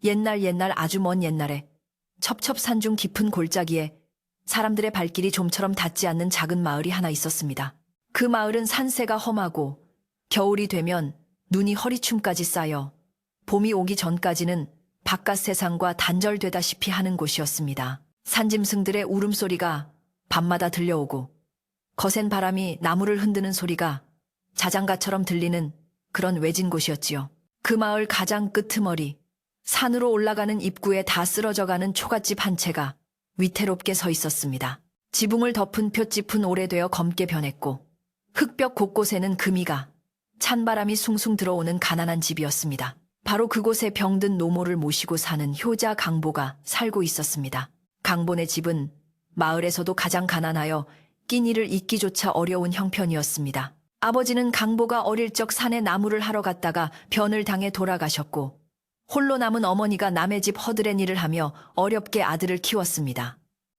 옛날 아주 먼 옛날에 첩첩산중 깊은 골짜기에 사람들의 발길이 좀처럼 닿지 않는 작은 마을이 하나 있었습니다. 그 마을은 산세가 험하고 겨울이 되면 눈이 허리춤까지 쌓여 봄이 오기 전까지는 바깥 세상과 단절되다시피 하는 곳이었습니다. 산짐승들의 울음소리가 밤마다 들려오고 거센 바람이 나무를 흔드는 소리가 자장가처럼 들리는 그런 외진 곳이었지요. 그 마을 가장 끄트머리 산으로 올라가는 입구에 다 쓰러져가는 초가집 한 채가 위태롭게 서 있었습니다. 지붕을 덮은 볏짚은 오래되어 검게 변했고 흙벽 곳곳에는 금이가 찬바람이 숭숭 들어오는 가난한 집이었습니다. 바로 그곳에 병든 노모를 모시고 사는 효자 강보가 살고 있었습니다. 강보네 집은 마을에서도 가장 가난하여 끼니를 잇기조차 어려운 형편이었습니다. 아버지는 강보가 어릴 적 산에 나무를 하러 갔다가 변을 당해 돌아가셨고 홀로 남은 어머니가 남의 집 허드렛 일을 하며 어렵게 아들을 키웠습니다.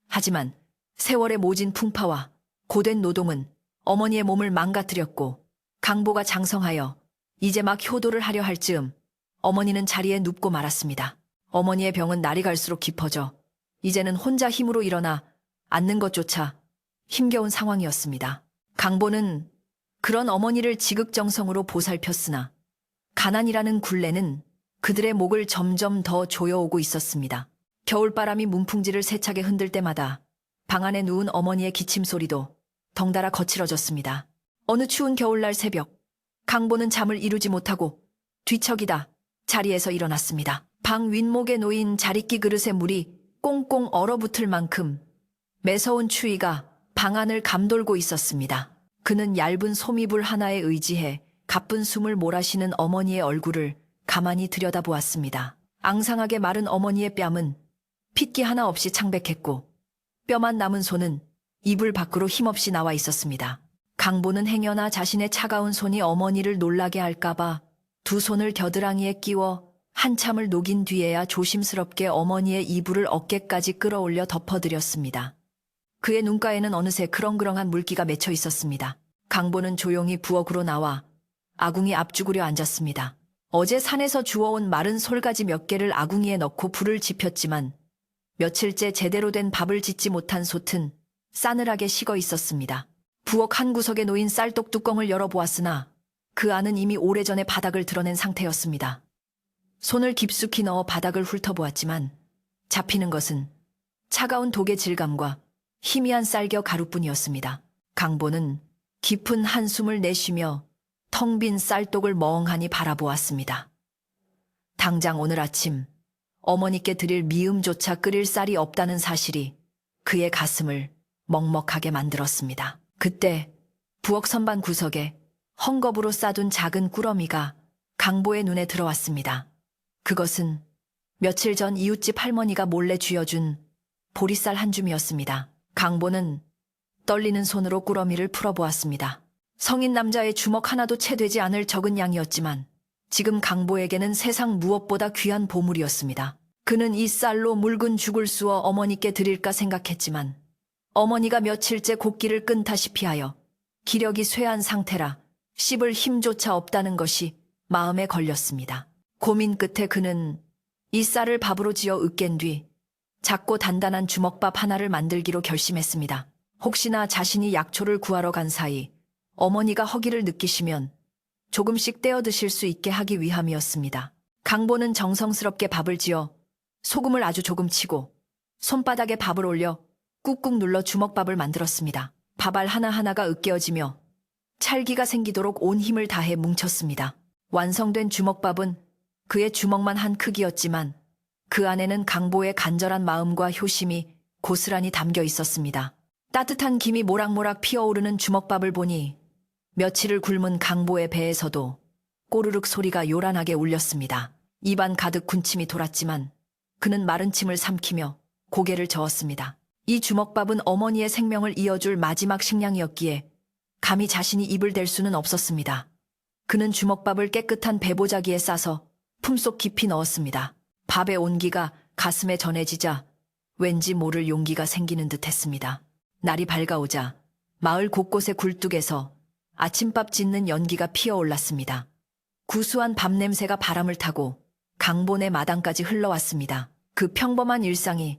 하지만 세월의 모진 풍파와 고된 노동은 어머니의 몸을 망가뜨렸고 강보가 장성하여 이제 막 효도를 하려 할 즈음 어머니는 자리에 눕고 말았습니다. 어머니의 병은 날이 갈수록 깊어져 이제는 혼자 힘으로 일어나 앉는 것조차 힘겨운 상황이었습니다. 강보는 그런 어머니를 지극정성으로 보살폈으나 가난이라는 굴레는 그들의 목을 점점 더 조여오고 있었습니다. 겨울바람이 문풍지를 세차게 흔들 때마다 방 안에 누운 어머니의 기침 소리도 덩달아 거칠어졌습니다. 어느 추운 겨울날 새벽, 강보는 잠을 이루지 못하고 뒤척이다 자리에서 일어났습니다. 방 윗목에 놓인 자릿기 그릇에 물이 꽁꽁 얼어붙을 만큼 매서운 추위가 방 안을 감돌고 있었습니다. 그는 얇은 소미불 하나에 의지해 가쁜 숨을 몰아쉬는 어머니의 얼굴을 가만히 들여다보았습니다. 앙상하게 마른 어머니의 뺨은 핏기 하나 없이 창백했고 뼈만 남은 손은 이불 밖으로 힘없이 나와 있었습니다. 강보는 행여나 자신의 차가운 손이 어머니를 놀라게 할까봐 두 손을 겨드랑이에 끼워 한참을 녹인 뒤에야 조심스럽게 어머니의 이불을 어깨까지 끌어올려 덮어드렸습니다. 그의 눈가에는 어느새 그렁그렁한 물기가 맺혀 있었습니다. 강보는 조용히 부엌으로 나와 아궁이 앞죽으려 앉았습니다. 어제 산에서 주워온 마른 솔가지 몇 개를 아궁이에 넣고 불을 지폈지만 며칠째 제대로 된 밥을 짓지 못한 솥은 싸늘하게 식어 있었습니다. 부엌 한 구석에 놓인 쌀독 뚜껑을 열어보았으나 그 안은 이미 오래전에 바닥을 드러낸 상태였습니다. 손을 깊숙이 넣어 바닥을 훑어보았지만 잡히는 것은 차가운 독의 질감과 희미한 쌀겨 가루뿐이었습니다. 강보는 깊은 한숨을 내쉬며 텅 빈 쌀독을 멍하니 바라보았습니다. 당장 오늘 아침 어머니께 드릴 미음조차 끓일 쌀이 없다는 사실이 그의 가슴을 먹먹하게 만들었습니다. 그때 부엌 선반 구석에 헝겊으로 싸둔 작은 꾸러미가 강보의 눈에 들어왔습니다. 그것은 며칠 전 이웃집 할머니가 몰래 쥐어준 보리쌀 한 줌이었습니다. 강보는 떨리는 손으로 꾸러미를 풀어보았습니다. 성인 남자의 주먹 하나도 채 되지 않을 적은 양이었지만 지금 강보에게는 세상 무엇보다 귀한 보물이었습니다. 그는 이 쌀로 묽은 죽을 쑤어 어머니께 드릴까 생각했지만 어머니가 며칠째 곡기를 끈다시피 하여 기력이 쇠한 상태라 씹을 힘조차 없다는 것이 마음에 걸렸습니다. 고민 끝에 그는 이 쌀을 밥으로 지어 으깬 뒤 작고 단단한 주먹밥 하나를 만들기로 결심했습니다. 혹시나 자신이 약초를 구하러 간 사이 어머니가 허기를 느끼시면 조금씩 떼어 드실 수 있게 하기 위함이었습니다. 강보는 정성스럽게 밥을 지어 소금을 아주 조금 치고 손바닥에 밥을 올려 꾹꾹 눌러 주먹밥을 만들었습니다. 밥알 하나하나가 으깨어지며 찰기가 생기도록 온 힘을 다해 뭉쳤습니다. 완성된 주먹밥은 그의 주먹만 한 크기였지만 그 안에는 강보의 간절한 마음과 효심이 고스란히 담겨 있었습니다. 따뜻한 김이 모락모락 피어오르는 주먹밥을 보니 며칠을 굶은 강보의 배에서도 꼬르륵 소리가 요란하게 울렸습니다. 입안 가득 군침이 돌았지만 그는 마른 침을 삼키며 고개를 저었습니다. 이 주먹밥은 어머니의 생명을 이어줄 마지막 식량이었기에 감히 자신이 입을 댈 수는 없었습니다. 그는 주먹밥을 깨끗한 배보자기에 싸서 품속 깊이 넣었습니다. 밥의 온기가 가슴에 전해지자 왠지 모를 용기가 생기는 듯 했습니다. 날이 밝아오자 마을 곳곳의 굴뚝에서 아침밥 짓는 연기가 피어올랐습니다. 구수한 밥 냄새가 바람을 타고 강본의 마당까지 흘러왔습니다. 그 평범한 일상이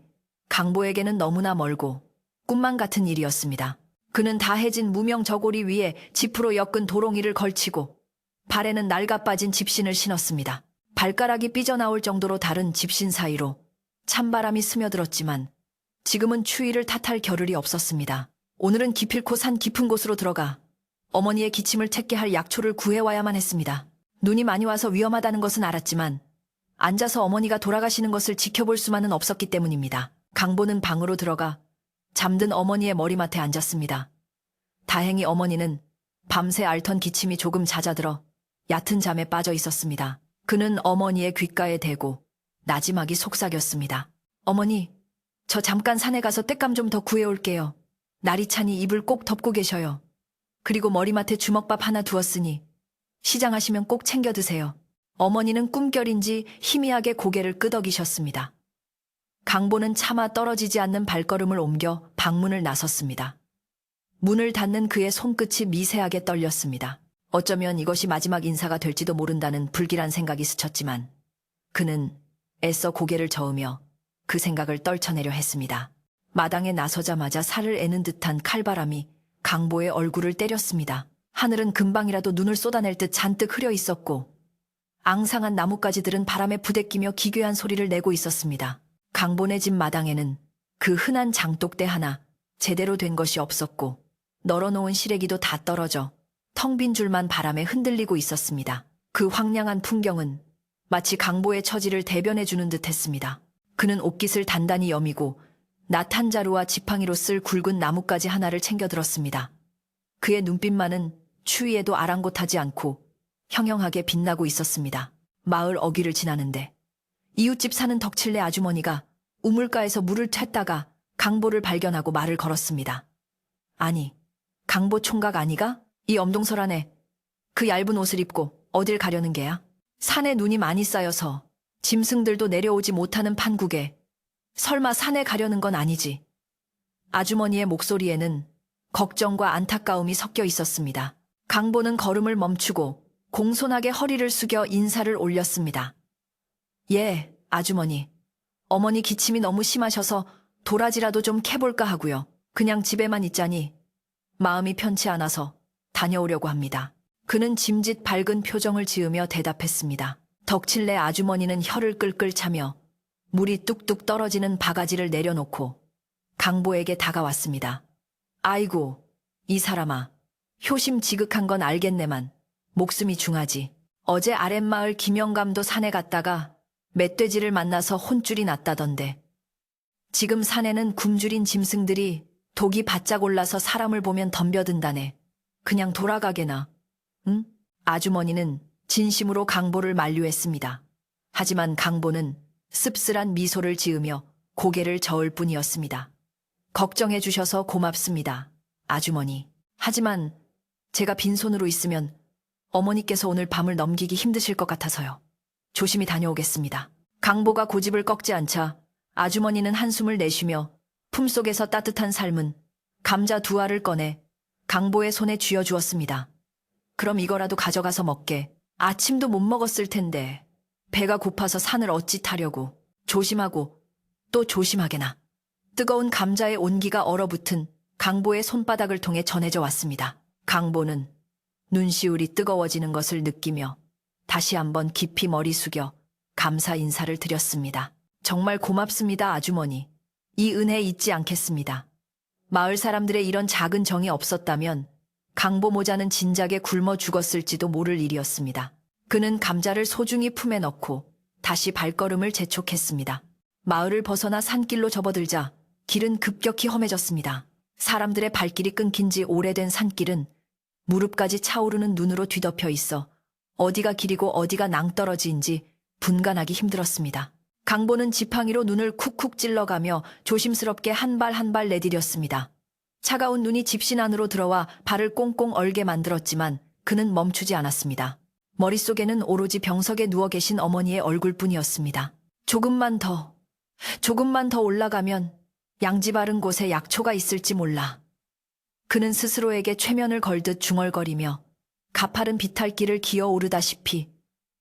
강보에게는 너무나 멀고 꿈만 같은 일이었습니다. 그는 다해진 무명 저고리 위에 지프로 엮은 도롱이를 걸치고 발에는 낡아 빠진 집신을 신었습니다. 발가락이 삐져나올 정도로 다른 집신 사이로 찬바람이 스며들었지만 지금은 추위를 탓할 겨를이 없었습니다. 오늘은 기필코 산 깊은 곳으로 들어가 어머니의 기침을 찾게 할 약초를 구해와야만 했습니다. 눈이 많이 와서 위험하다는 것은 알았지만 앉아서 어머니가 돌아가시는 것을 지켜볼 수만은 없었기 때문입니다. 강보는 방으로 들어가 잠든 어머니의 머리맡에 앉았습니다. 다행히 어머니는 밤새 앓던 기침이 조금 잦아들어 얕은 잠에 빠져 있었습니다. 그는 어머니의 귓가에 대고 나지막이 속삭였습니다. 어머니, 저 잠깐 산에 가서 땔감 좀 더 구해올게요. 날이 차니 입을 꼭 덮고 계셔요. 그리고 머리맡에 주먹밥 하나 두었으니 시장하시면 꼭 챙겨 드세요. 어머니는 꿈결인지 희미하게 고개를 끄덕이셨습니다. 강보는 차마 떨어지지 않는 발걸음을 옮겨 방문을 나섰습니다. 문을 닫는 그의 손끝이 미세하게 떨렸습니다. 어쩌면 이것이 마지막 인사가 될지도 모른다는 불길한 생각이 스쳤지만 그는 애써 고개를 저으며 그 생각을 떨쳐내려 했습니다. 마당에 나서자마자 살을 애는 듯한 칼바람이 강보의 얼굴을 때렸습니다. 하늘은 금방이라도 눈을 쏟아낼 듯 잔뜩 흐려 있었고 앙상한 나뭇가지들은 바람에 부대끼며 기괴한 소리를 내고 있었습니다. 강보네 집 마당에는 그 흔한 장독대 하나 제대로 된 것이 없었고 널어놓은 시래기도 다 떨어져 텅 빈 줄만 바람에 흔들리고 있었습니다. 그 황량한 풍경은 마치 강보의 처지를 대변해주는 듯했습니다. 그는 옷깃을 단단히 여미고 낫 한 자루와 지팡이로 쓸 굵은 나뭇가지 하나를 챙겨 들었습니다. 그의 눈빛만은 추위에도 아랑곳하지 않고 형형하게 빛나고 있었습니다. 마을 어귀를 지나는데 이웃집 사는 덕칠네 아주머니가 우물가에서 물을 샜다가 강보를 발견하고 말을 걸었습니다. 아니, 강보 총각 아니가? 이 엄동설하네. 그 얇은 옷을 입고 어딜 가려는 게야? 산에 눈이 많이 쌓여서 짐승들도 내려오지 못하는 판국에 설마 산에 가려는 건 아니지? 아주머니의 목소리에는 걱정과 안타까움이 섞여 있었습니다. 강보는 걸음을 멈추고 공손하게 허리를 숙여 인사를 올렸습니다. 예, 아주머니. 어머니 기침이 너무 심하셔서 도라지라도 좀 캐볼까 하고요. 그냥 집에만 있자니 마음이 편치 않아서 다녀오려고 합니다. 그는 짐짓 밝은 표정을 지으며 대답했습니다. 덕칠네 아주머니는 혀를 끌끌 차며 물이 뚝뚝 떨어지는 바가지를 내려놓고 강보에게 다가왔습니다. 아이고, 이 사람아. 효심 지극한 건 알겠네만 목숨이 중하지. 어제 아랫마을 김영감도 산에 갔다가 멧돼지를 만나서 혼쭐이 났다던데. 지금 산에는 굶주린 짐승들이 독이 바짝 올라서 사람을 보면 덤벼든다네. 그냥 돌아가게나. 응? 아주머니는 진심으로 강보를 만류했습니다. 하지만 강보는 씁쓸한 미소를 지으며 고개를 저을 뿐이었습니다. 걱정해 주셔서 고맙습니다, 아주머니. 하지만 제가 빈손으로 있으면 어머니께서 오늘 밤을 넘기기 힘드실 것 같아서요. 조심히 다녀오겠습니다. 강보가 고집을 꺾지 않자 아주머니는 한숨을 내쉬며 품속에서 따뜻한 삶은 감자 2알을 꺼내 강보의 손에 쥐어주었습니다. 그럼 이거라도 가져가서 먹게. 아침도 못 먹었을 텐데 배가 고파서 산을 어찌 타려고. 조심하고 또 조심하게나. 뜨거운 감자의 온기가 얼어붙은 강보의 손바닥을 통해 전해져 왔습니다. 강보는 눈시울이 뜨거워지는 것을 느끼며 다시 한번 깊이 머리 숙여 감사 인사를 드렸습니다. 정말 고맙습니다, 아주머니. 이 은혜 잊지 않겠습니다. 마을 사람들의 이런 작은 정이 없었다면 강보 모자는 진작에 굶어 죽었을지도 모를 일이었습니다. 그는 감자를 소중히 품에 넣고 다시 발걸음을 재촉했습니다. 마을을 벗어나 산길로 접어들자 길은 급격히 험해졌습니다. 사람들의 발길이 끊긴 지 오래된 산길은 무릎까지 차오르는 눈으로 뒤덮여 있어 어디가 길이고 어디가 낭떠러지인지 분간하기 힘들었습니다. 강보는 지팡이로 눈을 쿡쿡 찔러가며 조심스럽게 한 발 한 발 내디뎠습니다. 차가운 눈이 집신 안으로 들어와 발을 꽁꽁 얼게 만들었지만 그는 멈추지 않았습니다. 머릿속에는 오로지 병석에 누워 계신 어머니의 얼굴뿐이었습니다. 조금만 더 올라가면 양지 바른 곳에 약초가 있을지 몰라. 그는 스스로에게 최면을 걸듯 중얼거리며 가파른 비탈길을 기어오르다시피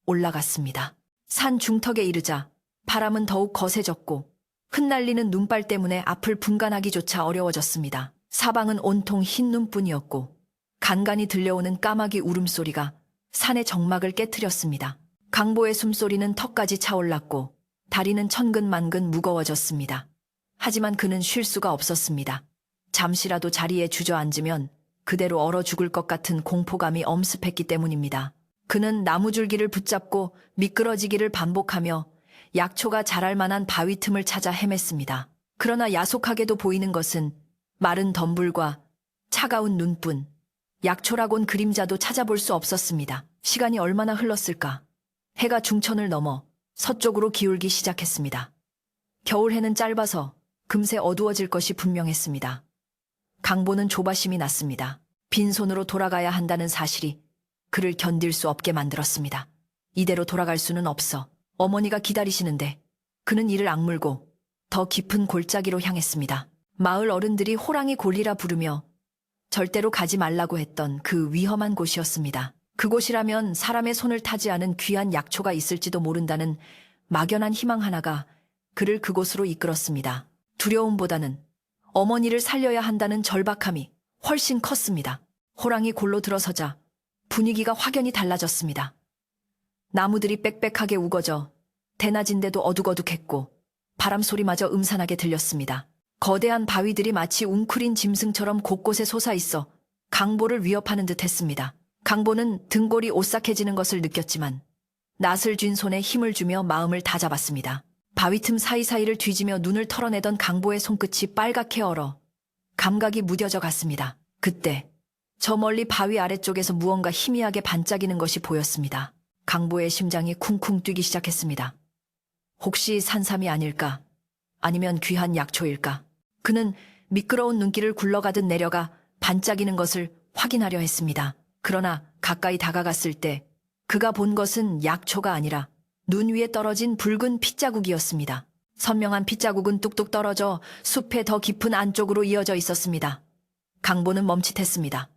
올라갔습니다. 산 중턱에 이르자 바람은 더욱 거세졌고 흩날리는 눈발 때문에 앞을 분간하기조차 어려워졌습니다. 사방은 온통 흰 눈뿐이었고 간간히 들려오는 까마귀 울음소리가 산의 정막을 깨트렸습니다. 강보의 숨소리는 턱까지 차올랐고 다리는 천근만근 무거워졌습니다. 하지만 그는 쉴 수가 없었습니다. 잠시라도 자리에 주저앉으면 그대로 얼어 죽을 것 같은 공포감이 엄습했기 때문입니다. 그는 나무줄기를 붙잡고 미끄러지기를 반복하며 약초가 자랄 만한 바위 틈을 찾아 헤맸습니다. 그러나 야속하게도 보이는 것은 마른 덤불과 차가운 눈뿐, 약초라곤 그림자도 찾아볼 수 없었습니다. 시간이 얼마나 흘렀을까? 해가 중천을 넘어 서쪽으로 기울기 시작했습니다. 겨울 해는 짧아서 금세 어두워질 것이 분명했습니다. 강보는 조바심이 났습니다. 빈손으로 돌아가야 한다는 사실이 그를 견딜 수 없게 만들었습니다. 이대로 돌아갈 수는 없어. 어머니가 기다리시는데 그는 이를 악물고 더 깊은 골짜기로 향했습니다. 마을 어른들이 호랑이 골리라 부르며 절대로 가지 말라고 했던 그 위험한 곳이었습니다. 그곳이라면 사람의 손을 타지 않은 귀한 약초가 있을지도 모른다는 막연한 희망 하나가 그를 그곳으로 이끌었습니다. 두려움보다는 어머니를 살려야 한다는 절박함이 훨씬 컸습니다. 호랑이 골로 들어서자 분위기가 확연히 달라졌습니다. 나무들이 빽빽하게 우거져 대낮인데도 어둑어둑했고 바람 소리마저 음산하게 들렸습니다. 거대한 바위들이 마치 웅크린 짐승처럼 곳곳에 솟아있어 강보를 위협하는 듯 했습니다. 강보는 등골이 오싹해지는 것을 느꼈지만 낫을 쥔 손에 힘을 주며 마음을 다잡았습니다. 바위 틈 사이사이를 뒤지며 눈을 털어내던 강보의 손끝이 빨갛게 얼어 감각이 무뎌져 갔습니다. 그때 저 멀리 바위 아래쪽에서 무언가 희미하게 반짝이는 것이 보였습니다. 강보의 심장이 쿵쿵 뛰기 시작했습니다. 혹시 산삼이 아닐까? 아니면 귀한 약초일까? 그는 미끄러운 눈길을 굴러가듯 내려가 반짝이는 것을 확인하려 했습니다. 그러나 가까이 다가갔을 때 그가 본 것은 약초가 아니라 눈 위에 떨어진 붉은 핏자국이었습니다. 선명한 핏자국은 뚝뚝 떨어져 숲의 더 깊은 안쪽으로 이어져 있었습니다. 강보는 멈칫했습니다.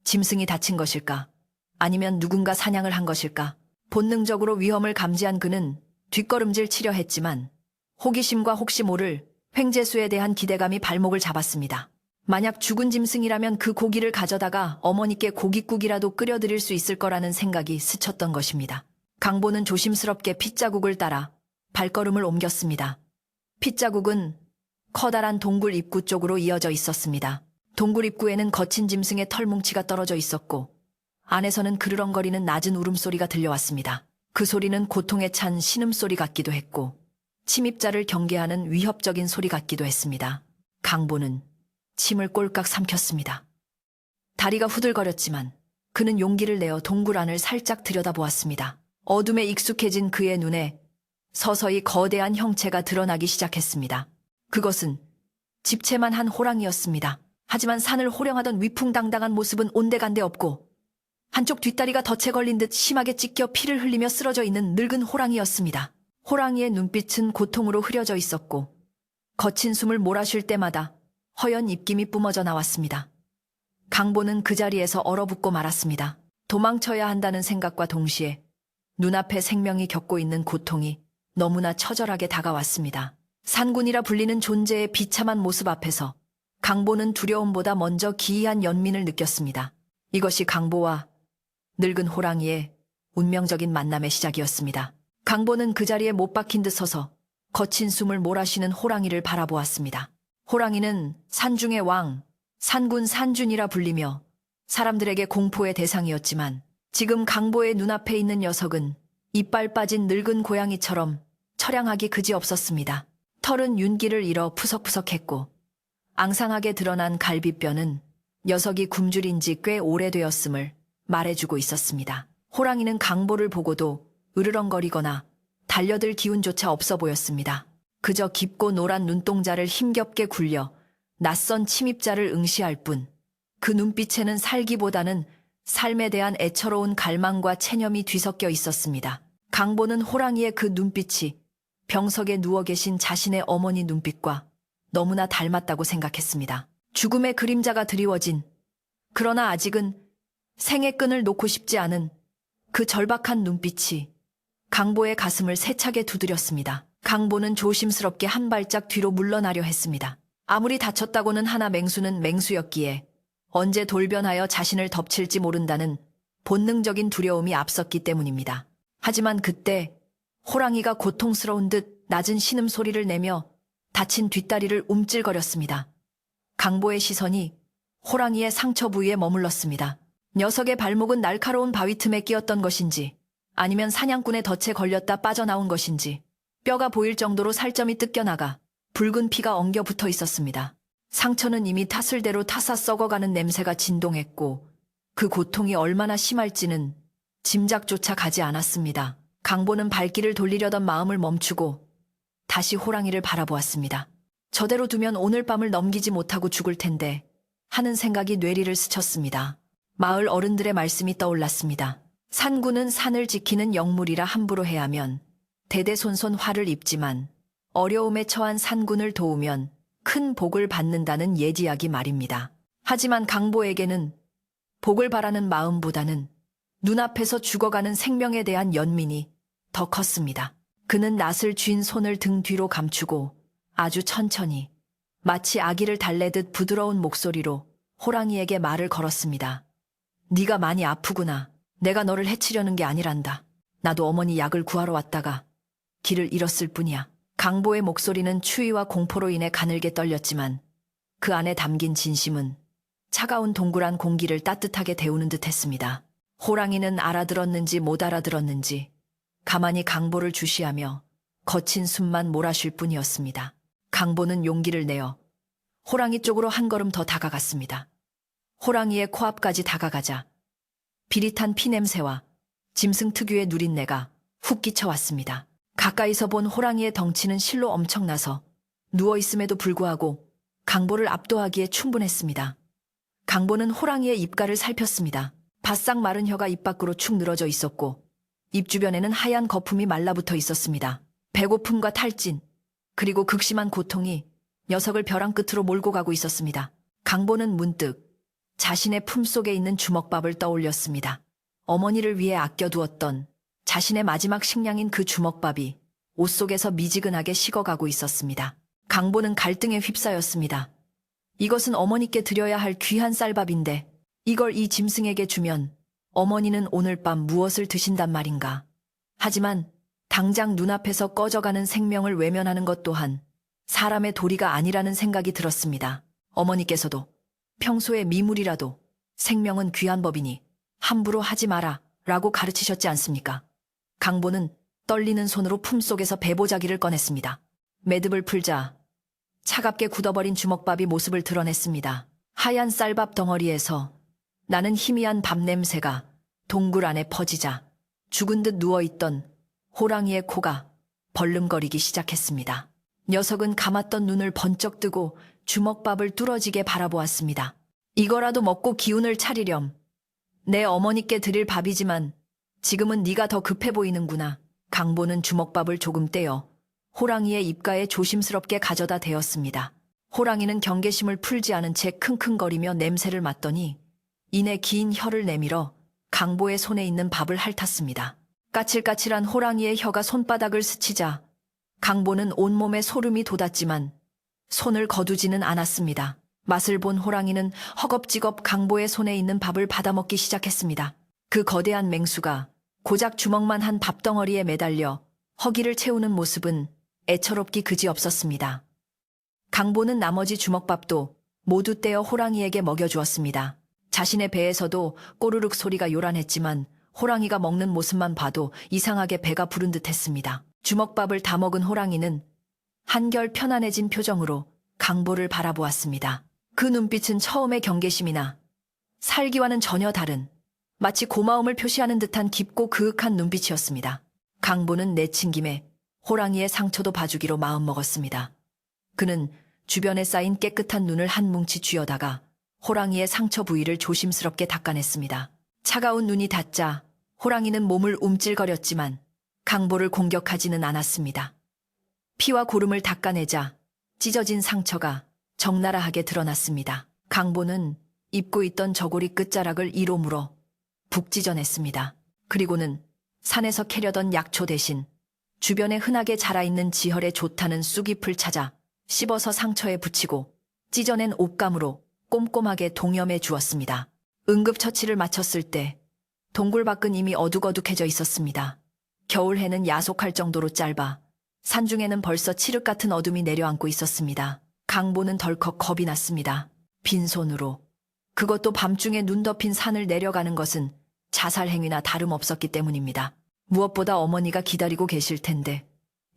짐승이 다친 것일까? 아니면 누군가 사냥을 한 것일까? 본능적으로 위험을 감지한 그는 뒷걸음질 치려 했지만 호기심과 혹시 모를 횡재수에 대한 기대감이 발목을 잡았습니다. 만약 죽은 짐승이라면 그 고기를 가져다가 어머니께 고깃국이라도 끓여드릴 수 있을 거라는 생각이 스쳤던 것입니다. 강보는 조심스럽게 핏자국을 따라 발걸음을 옮겼습니다. 핏자국은 커다란 동굴 입구 쪽으로 이어져 있었습니다. 동굴 입구에는 거친 짐승의 털뭉치가 떨어져 있었고 안에서는 그르렁거리는 낮은 울음소리가 들려왔습니다. 그 소리는 고통에 찬 신음소리 같기도 했고 침입자를 경계하는 위협적인 소리 같기도 했습니다. 강보는 침을 꼴깍 삼켰습니다. 다리가 후들거렸지만 그는 용기를 내어 동굴 안을 살짝 들여다보았습니다. 어둠에 익숙해진 그의 눈에 서서히 거대한 형체가 드러나기 시작했습니다. 그것은 집채만 한 호랑이였습니다. 하지만 산을 호령하던 위풍당당한 모습은 온데간데 없고 한쪽 뒷다리가 덫에 걸린 듯 심하게 찢겨 피를 흘리며 쓰러져 있는 늙은 호랑이였습니다. 호랑이의 눈빛은 고통으로 흐려져 있었고 거친 숨을 몰아쉴 때마다 허연 입김이 뿜어져 나왔습니다. 강보는 그 자리에서 얼어붙고 말았습니다. 도망쳐야 한다는 생각과 동시에 눈앞에 생명이 겪고 있는 고통이 너무나 처절하게 다가왔습니다. 산군이라 불리는 존재의 비참한 모습 앞에서 강보는 두려움보다 먼저 기이한 연민을 느꼈습니다. 이것이 강보와 늙은 호랑이의 운명적인 만남의 시작이었습니다. 강보는 그 자리에 못 박힌 듯 서서 거친 숨을 몰아쉬는 호랑이를 바라보았습니다. 호랑이는 산중의 왕, 산군 산준이라 불리며 사람들에게 공포의 대상이었지만 지금 강보의 눈앞에 있는 녀석은 이빨 빠진 늙은 고양이처럼 처량하기 그지없었습니다. 털은 윤기를 잃어 푸석푸석했고 앙상하게 드러난 갈비뼈는 녀석이 굶주린 지 꽤 오래되었음을 말해주고 있었습니다. 호랑이는 강보를 보고도 으르렁거리거나 달려들 기운조차 없어 보였습니다. 그저 깊고 노란 눈동자를 힘겹게 굴려 낯선 침입자를 응시할 뿐 그 눈빛에는 살기보다는 삶에 대한 애처로운 갈망과 체념이 뒤섞여 있었습니다. 강보는 호랑이의 그 눈빛이 병석에 누워 계신 자신의 어머니 눈빛과 너무나 닮았다고 생각했습니다. 죽음의 그림자가 드리워진 그러나 아직은 생의 끈을 놓고 싶지 않은 그 절박한 눈빛이 강보의 가슴을 세차게 두드렸습니다. 강보는 조심스럽게 한 발짝 뒤로 물러나려 했습니다. 아무리 다쳤다고는 하나 맹수는 맹수였기에 언제 돌변하여 자신을 덮칠지 모른다는 본능적인 두려움이 앞섰기 때문입니다. 하지만 그때 호랑이가 고통스러운 듯 낮은 신음소리를 내며 다친 뒷다리를 움찔거렸습니다. 강보의 시선이 호랑이의 상처 부위에 머물렀습니다. 녀석의 발목은 날카로운 바위 틈에 끼었던 것인지 아니면 사냥꾼의 덫에 걸렸다 빠져나온 것인지 뼈가 보일 정도로 살점이 뜯겨나가 붉은 피가 엉겨 붙어 있었습니다. 상처는 이미 타슬대로 타사 썩어가는 냄새가 진동했고 그 고통이 얼마나 심할지는 짐작조차 가지 않았습니다. 강보는 발길을 돌리려던 마음을 멈추고 다시 호랑이를 바라보았습니다. 저대로 두면 오늘 밤을 넘기지 못하고 죽을 텐데 하는 생각이 뇌리를 스쳤습니다. 마을 어른들의 말씀이 떠올랐습니다. 산군은 산을 지키는 영물이라 함부로 해하면 대대손손 화를 입지만 어려움에 처한 산군을 도우면 큰 복을 받는다는 예지약이 말입니다. 하지만 강보에게는 복을 바라는 마음보다는 눈앞에서 죽어가는 생명에 대한 연민이 더 컸습니다. 그는 낫을 쥔 손을 등 뒤로 감추고 아주 천천히 마치 아기를 달래듯 부드러운 목소리로 호랑이에게 말을 걸었습니다. 네가 많이 아프구나. 내가 너를 해치려는 게 아니란다. 나도 어머니 약을 구하러 왔다가 길을 잃었을 뿐이야. 강보의 목소리는 추위와 공포로 인해 가늘게 떨렸지만 그 안에 담긴 진심은 차가운 동굴한 공기를 따뜻하게 데우는 듯 했습니다. 호랑이는 알아들었는지 못 알아들었는지 가만히 강보를 주시하며 거친 숨만 몰아쉴 뿐이었습니다. 강보는 용기를 내어 호랑이 쪽으로 한 걸음 더 다가갔습니다. 호랑이의 코앞까지 다가가자 비릿한 피냄새와 짐승 특유의 누린내가 훅 끼쳐왔습니다. 가까이서 본 호랑이의 덩치는 실로 엄청나서 누워있음에도 불구하고 강보를 압도하기에 충분했습니다. 강보는 호랑이의 입가를 살폈습니다. 바싹 마른 혀가 입 밖으로 축 늘어져 있었고 입 주변에는 하얀 거품이 말라붙어 있었습니다. 배고픔과 탈진, 그리고 극심한 고통이 녀석을 벼랑 끝으로 몰고 가고 있었습니다. 강보는 문득 자신의 품속에 있는 주먹밥을 떠올렸습니다. 어머니를 위해 아껴두었던 자신의 마지막 식량인 그 주먹밥이 옷 속에서 미지근하게 식어가고 있었습니다. 강보는 갈등에 휩싸였습니다. 이것은 어머니께 드려야 할 귀한 쌀밥인데 이걸 이 짐승에게 주면 어머니는 오늘 밤 무엇을 드신단 말인가. 하지만 당장 눈앞에서 꺼져가는 생명을 외면하는 것 또한 사람의 도리가 아니라는 생각이 들었습니다. 어머니께서도 평소에 미물이라도 생명은 귀한 법이니 함부로 하지 마라 라고 가르치셨지 않습니까? 강보는 떨리는 손으로 품속에서 배보자기를 꺼냈습니다. 매듭을 풀자 차갑게 굳어버린 주먹밥이 모습을 드러냈습니다. 하얀 쌀밥 덩어리에서 나는 희미한 밥 냄새가 동굴 안에 퍼지자 죽은 듯 누워있던 호랑이의 코가 벌름거리기 시작했습니다. 녀석은 감았던 눈을 번쩍 뜨고 주먹밥을 뚫어지게 바라보았습니다. 이거라도 먹고 기운을 차리렴. 내 어머니께 드릴 밥이지만 지금은 네가 더 급해 보이는구나. 강보는 주먹밥을 조금 떼어 호랑이의 입가에 조심스럽게 가져다 대었습니다. 호랑이는 경계심을 풀지 않은 채 킁킁거리며 냄새를 맡더니 이내 긴 혀를 내밀어 강보의 손에 있는 밥을 핥았습니다. 까칠까칠한 호랑이의 혀가 손바닥을 스치자 강보는 온몸에 소름이 돋았지만 손을 거두지는 않았습니다. 맛을 본 호랑이는 허겁지겁 강보의 손에 있는 밥을 받아먹기 시작했습니다. 그 거대한 맹수가 고작 주먹만 한 밥덩어리에 매달려 허기를 채우는 모습은 애처롭기 그지없었습니다. 강보는 나머지 주먹밥도 모두 떼어 호랑이에게 먹여주었습니다. 자신의 배에서도 꼬르륵 소리가 요란했지만 호랑이가 먹는 모습만 봐도 이상하게 배가 부른 듯했습니다. 주먹밥을 다 먹은 호랑이는 한결 편안해진 표정으로 강보를 바라보았습니다. 그 눈빛은 처음의 경계심이나 살기와는 전혀 다른 마치 고마움을 표시하는 듯한 깊고 그윽한 눈빛이었습니다. 강보는 내친 김에 호랑이의 상처도 봐주기로 마음먹었습니다. 그는 주변에 쌓인 깨끗한 눈을 한 뭉치 쥐어다가 호랑이의 상처 부위를 조심스럽게 닦아냈습니다. 차가운 눈이 닿자 호랑이는 몸을 움찔거렸지만 강보를 공격하지는 않았습니다. 피와 고름을 닦아내자 찢어진 상처가 적나라하게 드러났습니다. 강보는 입고 있던 저고리 끝자락을 이로 물어 북 찢어냈습니다. 그리고는 산에서 캐려던 약초 대신 주변에 흔하게 자라있는 지혈에 좋다는 쑥잎을 찾아 씹어서 상처에 붙이고 찢어낸 옷감으로 꼼꼼하게 동염해 주었습니다. 응급처치를 마쳤을 때 동굴 밖은 이미 어둑어둑해져 있었습니다. 겨울 해는 야속할 정도로 짧아 산중에는 벌써 칠흑 같은 어둠이 내려앉고 있었습니다. 강보는 덜컥 겁이 났습니다. 빈손으로, 그것도 밤중에 눈 덮인 산을 내려가는 것은 자살 행위나 다름없었기 때문입니다. 무엇보다 어머니가 기다리고 계실 텐데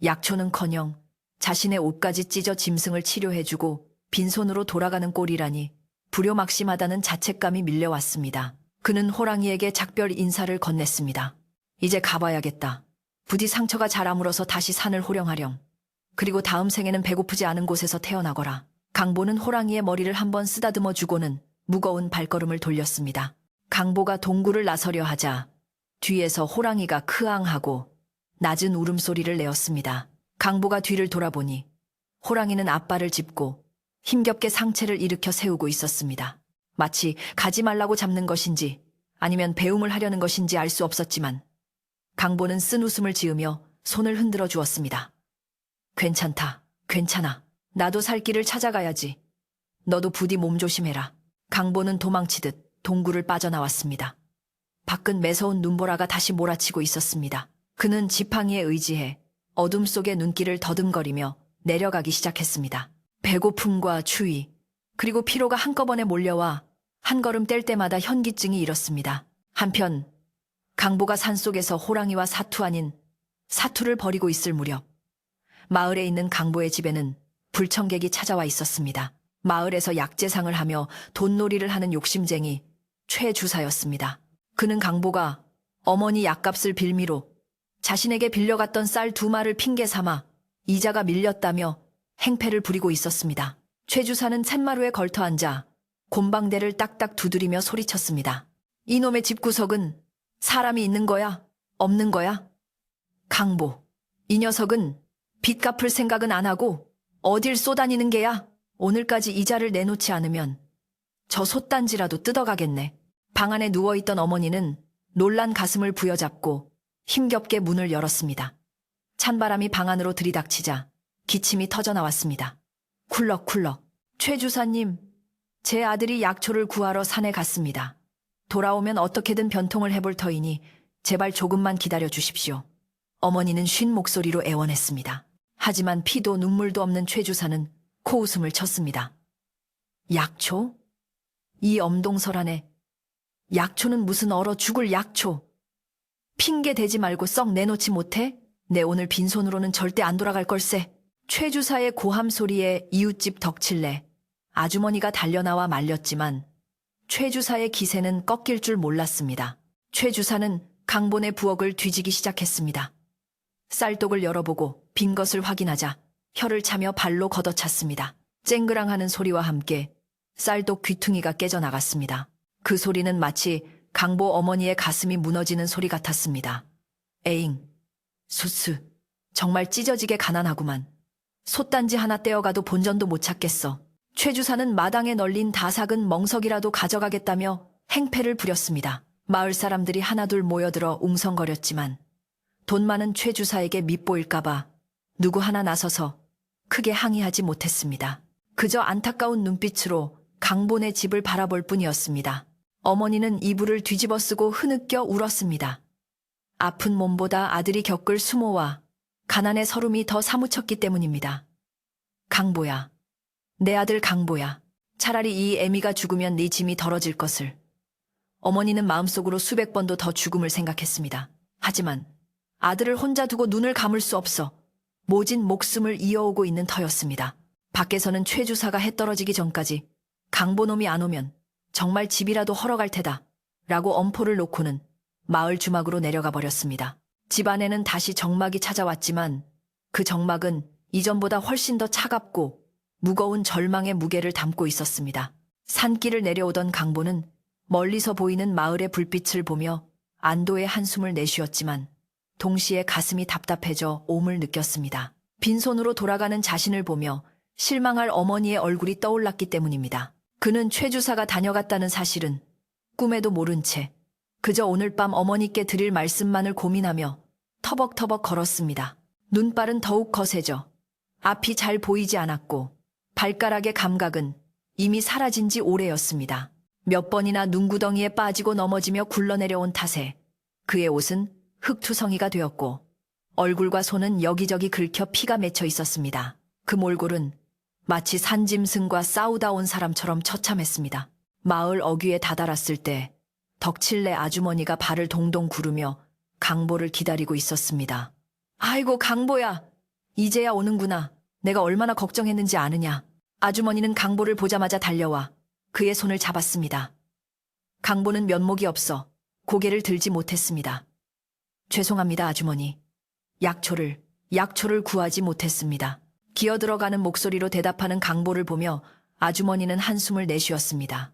약초는커녕 자신의 옷까지 찢어 짐승을 치료해주고 빈손으로 돌아가는 꼴이라니 불효막심하다는 자책감이 밀려왔습니다. 그는 호랑이에게 작별 인사를 건넸습니다. 이제 가봐야겠다. 부디 상처가 잘 아물어서 다시 산을 호령하렴. 그리고 다음 생에는 배고프지 않은 곳에서 태어나거라. 강보는 호랑이의 머리를 한번 쓰다듬어 주고는 무거운 발걸음을 돌렸습니다. 강보가 동굴을 나서려 하자 뒤에서 호랑이가 크앙하고 낮은 울음소리를 내었습니다. 강보가 뒤를 돌아보니 호랑이는 앞발을 짚고 힘겹게 상체를 일으켜 세우고 있었습니다. 마치 가지 말라고 잡는 것인지 아니면 배움을 하려는 것인지 알 수 없었지만 강보는 쓴 웃음을 지으며 손을 흔들어 주었습니다. 괜찮다, 괜찮아. 나도 살 길을 찾아가야지. 너도 부디 몸 조심해라. 강보는 도망치듯 동굴을 빠져나왔습니다. 밖은 매서운 눈보라가 다시 몰아치고 있었습니다. 그는 지팡이에 의지해 어둠 속의 눈길을 더듬거리며 내려가기 시작했습니다. 배고픔과 추위, 그리고 피로가 한꺼번에 몰려와 한 걸음 뗄 때마다 현기증이 일었습니다. 한편 강보가 산속에서 호랑이와 사투 아닌 사투를 벌이고 있을 무렵 마을에 있는 강보의 집에는 불청객이 찾아와 있었습니다. 마을에서 약재상을 하며 돈놀이를 하는 욕심쟁이 최 주사였습니다. 그는 강보가 어머니 약값을 빌미로 자신에게 빌려갔던 쌀 2마를 핑계 삼아 이자가 밀렸다며 행패를 부리고 있었습니다. 최 주사는 쇳마루에 걸터 앉아 곰방대를 딱딱 두드리며 소리쳤습니다. 이놈의 집구석은 사람이 있는 거야? 없는 거야? 강보, 이 녀석은 빚 갚을 생각은 안 하고 어딜 쏘다니는 게야? 오늘까지 이자를 내놓지 않으면 저 솥단지라도 뜯어가겠네. 방 안에 누워있던 어머니는 놀란 가슴을 부여잡고 힘겹게 문을 열었습니다. 찬바람이 방 안으로 들이닥치자 기침이 터져나왔습니다. 쿨럭쿨럭. 최 주사님, 제 아들이 약초를 구하러 산에 갔습니다. 돌아오면 어떻게든 변통을 해볼 터이니 제발 조금만 기다려 주십시오. 어머니는 쉰 목소리로 애원했습니다. 하지만 피도 눈물도 없는 최 주사는 코웃음을 쳤습니다. 약초? 이 엄동설안에 약초는 무슨 얼어 죽을 약초. 핑계 대지 말고 썩 내놓지 못해? 내 오늘 빈손으로는 절대 안 돌아갈 걸세. 최 주사의 고함 소리에 이웃집 덕칠래 아주머니가 달려나와 말렸지만 최 주사의 기세는 꺾일 줄 몰랐습니다. 최 주사는 강본의 부엌을 뒤지기 시작했습니다. 쌀독을 열어보고 빈 것을 확인하자 혀를 차며 발로 걷어찼습니다. 쨍그랑하는 소리와 함께 쌀독 귀퉁이가 깨져나갔습니다. 그 소리는 마치 강보 어머니의 가슴이 무너지는 소리 같았습니다. 에잉, 수스, 정말 찢어지게 가난하구만. 솥단지 하나 떼어가도 본전도 못 찾겠어. 최 주사는 마당에 널린 다삭은 멍석이라도 가져가겠다며 행패를 부렸습니다. 마을 사람들이 하나둘 모여들어 웅성거렸지만 돈 많은 최 주사에게 밉보일까봐 누구 하나 나서서 크게 항의하지 못했습니다. 그저 안타까운 눈빛으로 강본의 집을 바라볼 뿐이었습니다. 어머니는 이불을 뒤집어 쓰고 흐느껴 울었습니다. 아픈 몸보다 아들이 겪을 수모와 가난의 서름이 더 사무쳤기 때문입니다. 강보야, 내 아들 강보야, 차라리 이 애미가 죽으면 네 짐이 덜어질 것을. 어머니는 마음속으로 수백 번도 더 죽음을 생각했습니다. 하지만 아들을 혼자 두고 눈을 감을 수 없어 모진 목숨을 이어오고 있는 터였습니다. 밖에서는 최 주사가 해 떨어지기 전까지 강보놈이 안 오면 정말 집이라도 헐어갈 테다 라고 엄포를 놓고는 마을 주막으로 내려가 버렸습니다. 집 안에는 다시 정막이 찾아왔지만 그 정막은 이전보다 훨씬 더 차갑고 무거운 절망의 무게를 담고 있었습니다. 산길을 내려오던 강보는 멀리서 보이는 마을의 불빛을 보며 안도의 한숨을 내쉬었지만 동시에 가슴이 답답해져 옴을 느꼈습니다. 빈손으로 돌아가는 자신을 보며 실망할 어머니의 얼굴이 떠올랐기 때문입니다. 그는 최 주사가 다녀갔다는 사실은 꿈에도 모른 채 그저 오늘 밤 어머니께 드릴 말씀만을 고민하며 터벅터벅 걸었습니다. 눈발은 더욱 거세져 앞이 잘 보이지 않았고 발가락의 감각은 이미 사라진 지 오래였습니다. 몇 번이나 눈구덩이에 빠지고 넘어지며 굴러내려온 탓에 그의 옷은 흙투성이가 되었고 얼굴과 손은 여기저기 긁혀 피가 맺혀 있었습니다. 그 몰골은 마치 산짐승과 싸우다 온 사람처럼 처참했습니다. 마을 어귀에 다다랐을 때 덕칠네 아주머니가 발을 동동 구르며 강보를 기다리고 있었습니다. 아이고 강보야, 이제야 오는구나. 내가 얼마나 걱정했는지 아느냐. 아주머니는 강보를 보자마자 달려와 그의 손을 잡았습니다. 강보는 면목이 없어 고개를 들지 못했습니다. 죄송합니다, 아주머니. 약초를 구하지 못했습니다. 기어들어가는 목소리로 대답하는 강보를 보며 아주머니는 한숨을 내쉬었습니다.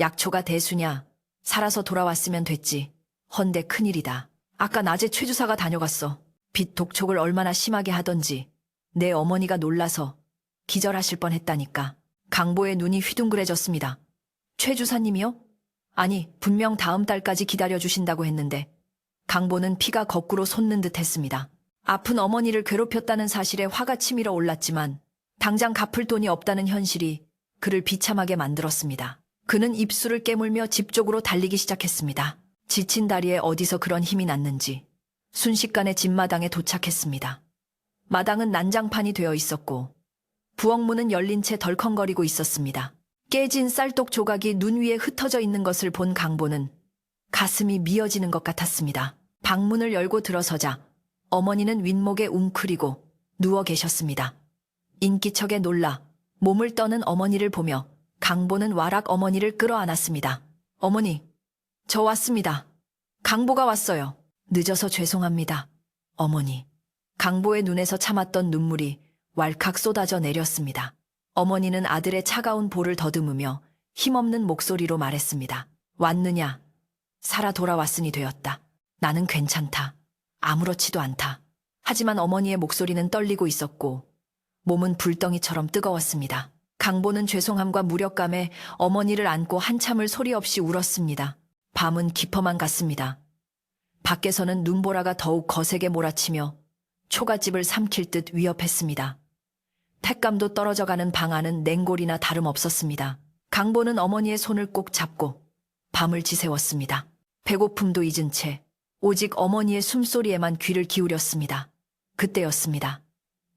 약초가 대수냐? 살아서 돌아왔으면 됐지. 헌데 큰일이다. 아까 낮에 최 주사가 다녀갔어. 빛 독촉을 얼마나 심하게 하던지 내 어머니가 놀라서 기절하실 뻔했다니까. 강보의 눈이 휘둥그레졌습니다. 최 주사님이요? 아니, 분명 다음 달까지 기다려주신다고 했는데. 강보는 피가 거꾸로 솟는 듯 했습니다. 아픈 어머니를 괴롭혔다는 사실에 화가 치밀어 올랐지만 당장 갚을 돈이 없다는 현실이 그를 비참하게 만들었습니다. 그는 입술을 깨물며 집 쪽으로 달리기 시작했습니다. 지친 다리에 어디서 그런 힘이 났는지 순식간에 집마당에 도착했습니다. 마당은 난장판이 되어 있었고 부엌문은 열린 채 덜컹거리고 있었습니다. 깨진 쌀떡 조각이 눈 위에 흩어져 있는 것을 본 강보는 가슴이 미어지는 것 같았습니다. 방문을 열고 들어서자 어머니는 윗목에 웅크리고 누워 계셨습니다. 인기척에 놀라 몸을 떠는 어머니를 보며 강보는 와락 어머니를 끌어안았습니다. 어머니, 저 왔습니다. 강보가 왔어요. 늦어서 죄송합니다. 어머니. 강보의 눈에서 참았던 눈물이 왈칵 쏟아져 내렸습니다. 어머니는 아들의 차가운 볼을 더듬으며 힘없는 목소리로 말했습니다. 왔느냐? 살아 돌아왔으니 되었다. 나는 괜찮다. 아무렇지도 않다. 하지만 어머니의 목소리는 떨리고 있었고 몸은 불덩이처럼 뜨거웠습니다. 강보는 죄송함과 무력감에 어머니를 안고 한참을 소리 없이 울었습니다. 밤은 깊어만 갔습니다. 밖에서는 눈보라가 더욱 거세게 몰아치며 초가집을 삼킬 듯 위협했습니다. 택감도 떨어져가는 방 안은 냉골이나 다름없었습니다. 강보는 어머니의 손을 꼭 잡고 밤을 지새웠습니다. 배고픔도 잊은 채 오직 어머니의 숨소리에만 귀를 기울였습니다. 그때였습니다.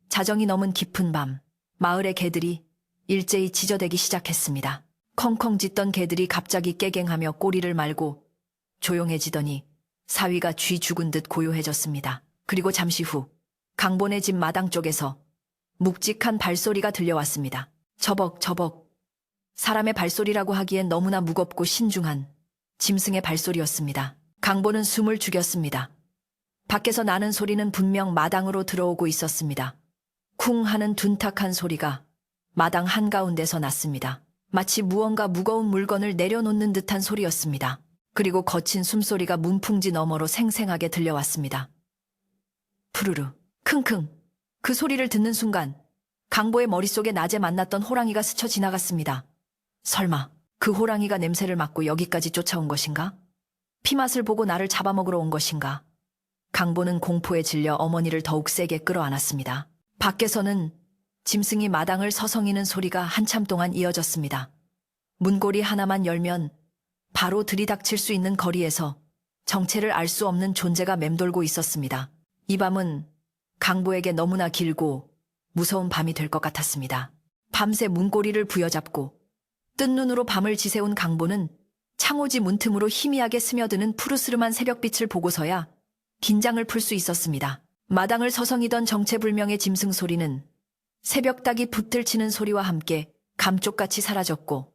자정이 넘은 깊은 밤, 마을의 개들이 일제히 짖어대기 시작했습니다. 컹컹 짖던 개들이 갑자기 깨갱하며 꼬리를 말고 조용해지더니 사위가 쥐 죽은 듯 고요해졌습니다. 그리고 잠시 후 강보네 집 마당 쪽에서 묵직한 발소리가 들려왔습니다. 저벅저벅. 사람의 발소리라고 하기엔 너무나 무겁고 신중한 짐승의 발소리였습니다. 강보는 숨을 죽였습니다. 밖에서 나는 소리는 분명 마당으로 들어오고 있었습니다. 쿵 하는 둔탁한 소리가 마당 한가운데서 났습니다. 마치 무언가 무거운 물건을 내려놓는 듯한 소리였습니다. 그리고 거친 숨소리가 문풍지 너머로 생생하게 들려왔습니다. 푸르르, 킁킁. 그 소리를 듣는 순간 강보의 머릿속에 낮에 만났던 호랑이가 스쳐 지나갔습니다. 설마 그 호랑이가 냄새를 맡고 여기까지 쫓아온 것인가? 피맛을 보고 나를 잡아먹으러 온 것인가? 강보는 공포에 질려 어머니를 더욱 세게 끌어안았습니다. 밖에서는 짐승이 마당을 서성이는 소리가 한참 동안 이어졌습니다. 문고리 하나만 열면 바로 들이닥칠 수 있는 거리에서 정체를 알 수 없는 존재가 맴돌고 있었습니다. 이 밤은 강보에게 너무나 길고 무서운 밤이 될 것 같았습니다. 밤새 문고리를 부여잡고 뜬 눈으로 밤을 지새운 강보는 창호지 문틈으로 희미하게 스며드는 푸르스름한 새벽빛을 보고서야 긴장을 풀 수 있었습니다. 마당을 서성이던 정체불명의 짐승 소리는 새벽 닭이 붙들치는 소리와 함께 감쪽같이 사라졌고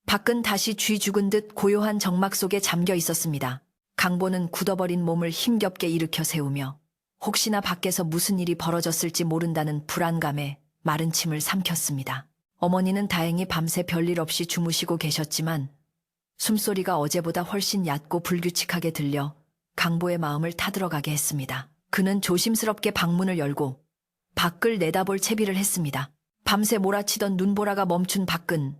밖은 다시 쥐 죽은 듯 고요한 정막 속에 잠겨 있었습니다. 강보는 굳어버린 몸을 힘겹게 일으켜 세우며 혹시나 밖에서 무슨 일이 벌어졌을지 모른다는 불안감에 마른 침을 삼켰습니다. 어머니는 다행히 밤새 별일 없이 주무시고 계셨지만 숨소리가 어제보다 훨씬 얕고 불규칙하게 들려 강보의 마음을 타들어가게 했습니다. 그는 조심스럽게 방문을 열고 밖을 내다볼 채비를 했습니다. 밤새 몰아치던 눈보라가 멈춘 밖은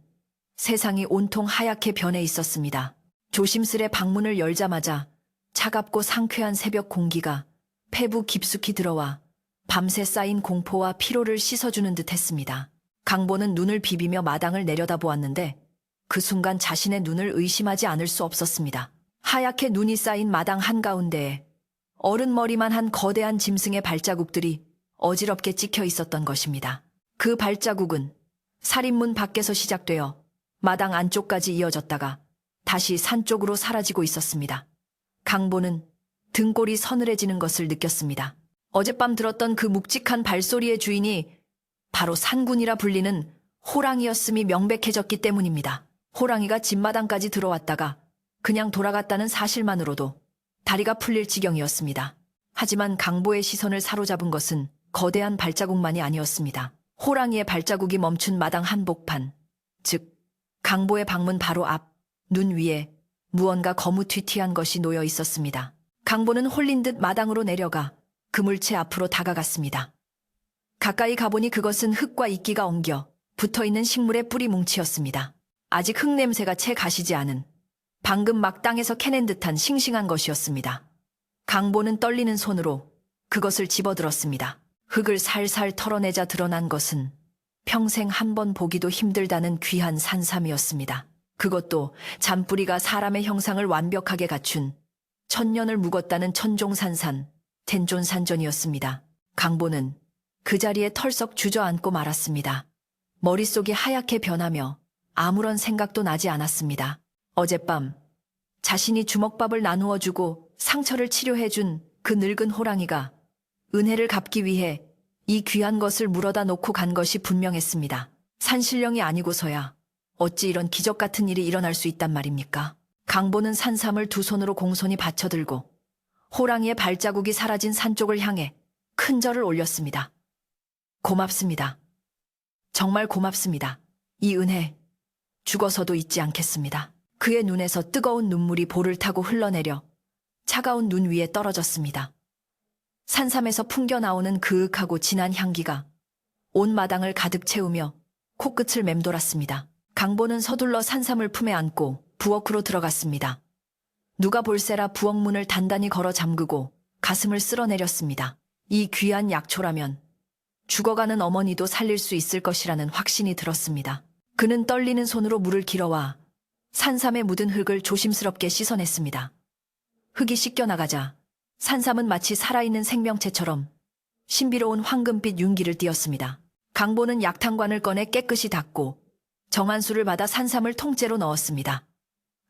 세상이 온통 하얗게 변해 있었습니다. 조심스레 방문을 열자마자 차갑고 상쾌한 새벽 공기가 폐부 깊숙이 들어와 밤새 쌓인 공포와 피로를 씻어주는 듯 했습니다. 강보는 눈을 비비며 마당을 내려다보았는데 그 순간 자신의 눈을 의심하지 않을 수 없었습니다. 하얗게 눈이 쌓인 마당 한가운데에 어른 머리만 한 거대한 짐승의 발자국들이 어지럽게 찍혀 있었던 것입니다. 그 발자국은 살인문 밖에서 시작되어 마당 안쪽까지 이어졌다가 다시 산 쪽으로 사라지고 있었습니다. 강보는 등골이 서늘해지는 것을 느꼈습니다. 어젯밤 들었던 그 묵직한 발소리의 주인이 바로 산군이라 불리는 호랑이였음이 명백해졌기 때문입니다. 호랑이가 집마당까지 들어왔다가 그냥 돌아갔다는 사실만으로도 다리가 풀릴 지경이었습니다. 하지만 강보의 시선을 사로잡은 것은 거대한 발자국만이 아니었습니다. 호랑이의 발자국이 멈춘 마당 한복판, 즉 강보의 방문 바로 앞, 눈 위에 무언가 거무튀튀한 것이 놓여 있었습니다. 강보는 홀린 듯 마당으로 내려가 그물체 앞으로 다가갔습니다. 가까이 가보니 그것은 흙과 이끼가 엉겨 붙어있는 식물의 뿌리 뭉치였습니다. 아직 흙 냄새가 채 가시지 않은, 방금 막 땅에서 캐낸 듯한 싱싱한 것이었습니다. 강보는 떨리는 손으로 그것을 집어들었습니다. 흙을 살살 털어내자 드러난 것은 평생 한 번 보기도 힘들다는 귀한 산삼이었습니다. 그것도 잔뿌리가 사람의 형상을 완벽하게 갖춘 천년을 묵었다는 천종산산, 텐존산전이었습니다. 강보는 그 자리에 털썩 주저앉고 말았습니다. 머릿속이 하얗게 변하며 아무런 생각도 나지 않았습니다. 어젯밤 자신이 주먹밥을 나누어주고 상처를 치료해준 그 늙은 호랑이가 은혜를 갚기 위해 이 귀한 것을 물어다 놓고 간 것이 분명했습니다. 산신령이 아니고서야 어찌 이런 기적 같은 일이 일어날 수 있단 말입니까? 강보는 산삼을 두 손으로 공손히 받쳐들고 호랑이의 발자국이 사라진 산 쪽을 향해 큰 절을 올렸습니다. 고맙습니다. 정말 고맙습니다. 이 은혜 죽어서도 잊지 않겠습니다. 그의 눈에서 뜨거운 눈물이 볼을 타고 흘러내려 차가운 눈 위에 떨어졌습니다. 산삼에서 풍겨나오는 그윽하고 진한 향기가 온 마당을 가득 채우며 코끝을 맴돌았습니다. 강보는 서둘러 산삼을 품에 안고 부엌으로 들어갔습니다. 누가 볼세라 부엌 문을 단단히 걸어 잠그고 가슴을 쓸어내렸습니다. 이 귀한 약초라면 죽어가는 어머니도 살릴 수 있을 것이라는 확신이 들었습니다. 그는 떨리는 손으로 물을 길어와 산삼에 묻은 흙을 조심스럽게 씻어냈습니다. 흙이 씻겨나가자 산삼은 마치 살아있는 생명체처럼 신비로운 황금빛 윤기를 띠었습니다. 강보는 약탕관을 꺼내 깨끗이 닦고 정한수를 받아 산삼을 통째로 넣었습니다.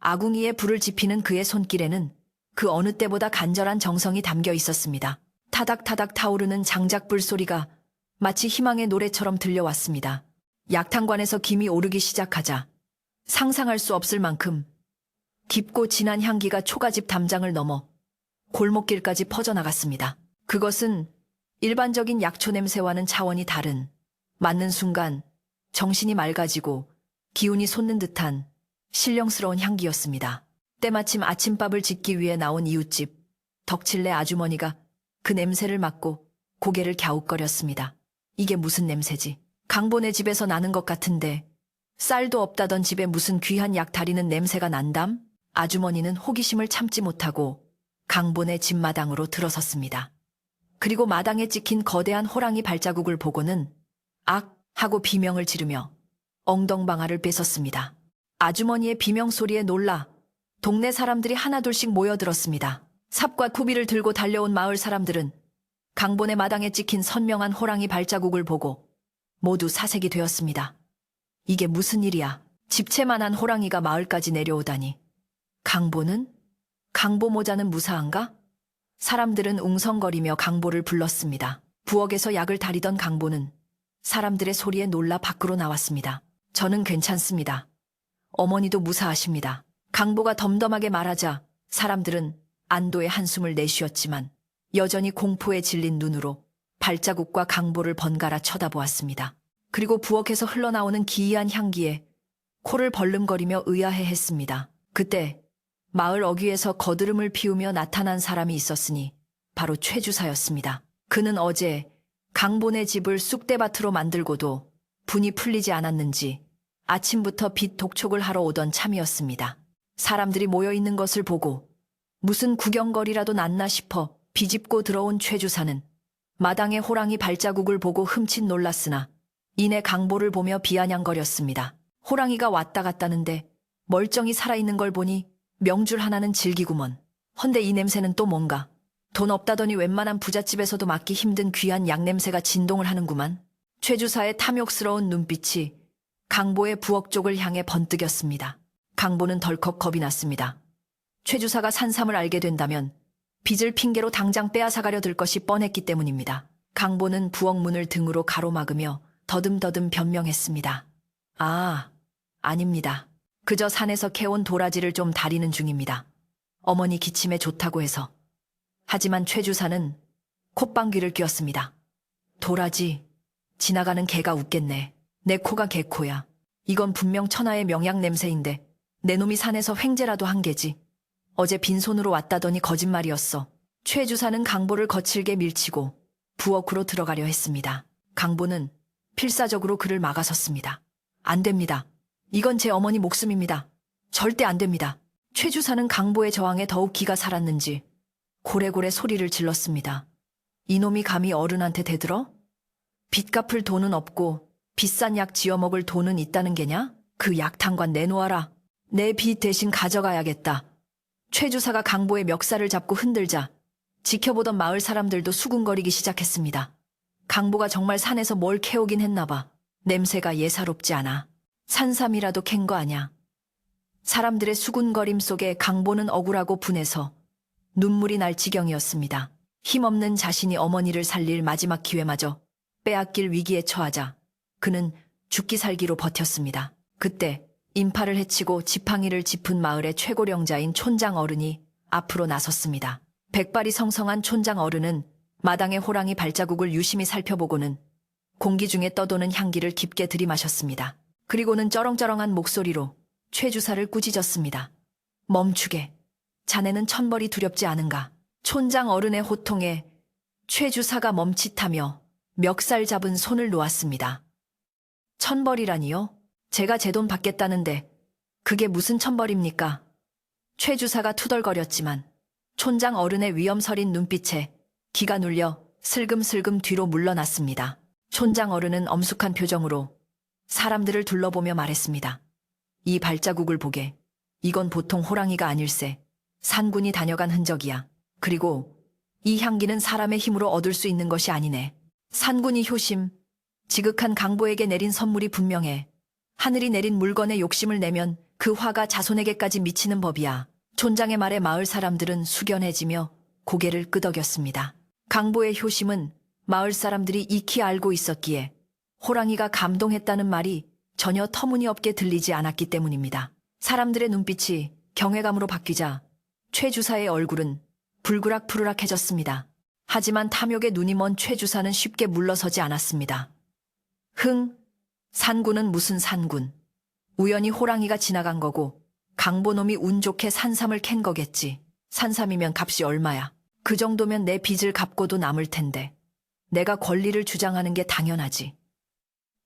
아궁이에 불을 지피는 그의 손길에는 그 어느 때보다 간절한 정성이 담겨 있었습니다. 타닥타닥 타오르는 장작불 소리가 마치 희망의 노래처럼 들려왔습니다. 약탕관에서 김이 오르기 시작하자 상상할 수 없을 만큼 깊고 진한 향기가 초가집 담장을 넘어 골목길까지 퍼져나갔습니다. 그것은 일반적인 약초 냄새와는 차원이 다른, 맞는 순간 정신이 맑아지고 기운이 솟는 듯한 신령스러운 향기였습니다. 때마침 아침밥을 짓기 위해 나온 이웃집 덕칠네 아주머니가 그 냄새를 맡고 고개를 갸웃거렸습니다. 이게 무슨 냄새지? 강보네 집에서 나는 것 같은데 쌀도 없다던 집에 무슨 귀한 약 다리는 냄새가 난담? 아주머니는 호기심을 참지 못하고 강보네 집 마당으로 들어섰습니다. 그리고 마당에 찍힌 거대한 호랑이 발자국을 보고는 악! 하고 비명을 지르며 엉덩방아를 뺏었습니다. 아주머니의 비명 소리에 놀라 동네 사람들이 하나둘씩 모여들었습니다. 삽과 쿠비를 들고 달려온 마을 사람들은 강보네 마당에 찍힌 선명한 호랑이 발자국을 보고 모두 사색이 되었습니다. 이게 무슨 일이야? 집채만한 호랑이가 마을까지 내려오다니. 강보는? 강보 모자는 무사한가? 사람들은 웅성거리며 강보를 불렀습니다. 부엌에서 약을 다리던 강보는 사람들의 소리에 놀라 밖으로 나왔습니다. 저는 괜찮습니다. 어머니도 무사하십니다. 강보가 덤덤하게 말하자 사람들은 안도의 한숨을 내쉬었지만 여전히 공포에 질린 눈으로 발자국과 강보를 번갈아 쳐다보았습니다. 그리고 부엌에서 흘러나오는 기이한 향기에 코를 벌름거리며 의아해했습니다. 그때 마을 어귀에서 거드름을 피우며 나타난 사람이 있었으니 바로 최 주사였습니다. 그는 어제 강보네 집을 쑥대밭으로 만들고도 분이 풀리지 않았는지 아침부터 빛 독촉을 하러 오던 참이었습니다. 사람들이 모여 있는 것을 보고 무슨 구경거리라도 났나 싶어 비집고 들어온 최 주사는 마당에 호랑이 발자국을 보고 흠칫 놀랐으나 이내 강보를 보며 비아냥거렸습니다. 호랑이가 왔다 갔다는데 멀쩡히 살아있는 걸 보니 명줄 하나는 질기구먼. 헌데 이 냄새는 또 뭔가. 돈 없다더니 웬만한 부잣집에서도 맡기 힘든 귀한 약냄새가 진동을 하는구만. 최 주사의 탐욕스러운 눈빛이 강보의 부엌 쪽을 향해 번뜩였습니다. 강보는 덜컥 겁이 났습니다. 최 주사가 산삼을 알게 된다면 빚을 핑계로 당장 빼앗아가려 들 것이 뻔했기 때문입니다. 강보는 부엌 문을 등으로 가로막으며 더듬더듬 변명했습니다. 아, 아닙니다. 그저 산에서 캐온 도라지를 좀 다리는 중입니다. 어머니 기침에 좋다고 해서. 하지만 최 주사는 콧방귀를 뀌었습니다. 도라지, 지나가는 개가 웃겠네. 내 코가 개코야. 이건 분명 천하의 명약 냄새인데 내 놈이 산에서 횡재라도 한 게지. 어제 빈손으로 왔다더니 거짓말이었어. 최 주사는 강보를 거칠게 밀치고 부엌으로 들어가려 했습니다. 강보는 필사적으로 그를 막아섰습니다. 안 됩니다. 이건 제 어머니 목숨입니다. 절대 안 됩니다. 최 주사는 강보의 저항에 더욱 기가 살았는지 고래고래 소리를 질렀습니다. 이놈이 감히 어른한테 대들어? 빚 갚을 돈은 없고 비싼 약 지어먹을 돈은 있다는 게냐? 그 약탕관 내놓아라. 내 빚 대신 가져가야겠다. 최 주사가 강보의 멱살을 잡고 흔들자 지켜보던 마을 사람들도 수군거리기 시작했습니다. 강보가 정말 산에서 뭘 캐오긴 했나 봐. 냄새가 예사롭지 않아. 산삼이라도 캔 거 아냐. 사람들의 수군거림 속에 강보는 억울하고 분해서 눈물이 날 지경이었습니다. 힘없는 자신이 어머니를 살릴 마지막 기회마저 빼앗길 위기에 처하자 그는 죽기 살기로 버텼습니다. 그때 인파를 해치고 지팡이를 짚은 마을의 최고령자인 촌장 어른이 앞으로 나섰습니다. 백발이 성성한 촌장 어른은 마당의 호랑이 발자국을 유심히 살펴보고는 공기 중에 떠도는 향기를 깊게 들이마셨습니다. 그리고는 쩌렁쩌렁한 목소리로 최 주사를 꾸짖었습니다. 멈추게. 자네는 천벌이 두렵지 않은가. 촌장 어른의 호통에 최 주사가 멈칫하며 멱살 잡은 손을 놓았습니다. 천벌이라니요? 제가 제 돈 받겠다는데 그게 무슨 천벌입니까? 최 주사가 투덜거렸지만 촌장 어른의 위엄서린 눈빛에 기가 눌려 슬금슬금 뒤로 물러났습니다. 촌장 어른은 엄숙한 표정으로 사람들을 둘러보며 말했습니다. 이 발자국을 보게. 이건 보통 호랑이가 아닐세. 산군이 다녀간 흔적이야. 그리고 이 향기는 사람의 힘으로 얻을 수 있는 것이 아니네. 산군이 효심, 지극한 강보에게 내린 선물이 분명해. 하늘이 내린 물건에 욕심을 내면 그 화가 자손에게까지 미치는 법이야. 촌장의 말에 마을 사람들은 숙연해지며 고개를 끄덕였습니다. 강보의 효심은 마을 사람들이 익히 알고 있었기에 호랑이가 감동했다는 말이 전혀 터무니없게 들리지 않았기 때문입니다. 사람들의 눈빛이 경외감으로 바뀌자 최 주사의 얼굴은 불그락푸르락해졌습니다. 하지만 탐욕에 눈이 먼 최 주사는 쉽게 물러서지 않았습니다. 산군은 무슨 산군. 우연히 호랑이가 지나간 거고 강보놈이 운 좋게 산삼을 캔 거겠지. 산삼이면 값이 얼마야. 그 정도면 내 빚을 갚고도 남을 텐데. 내가 권리를 주장하는 게 당연하지.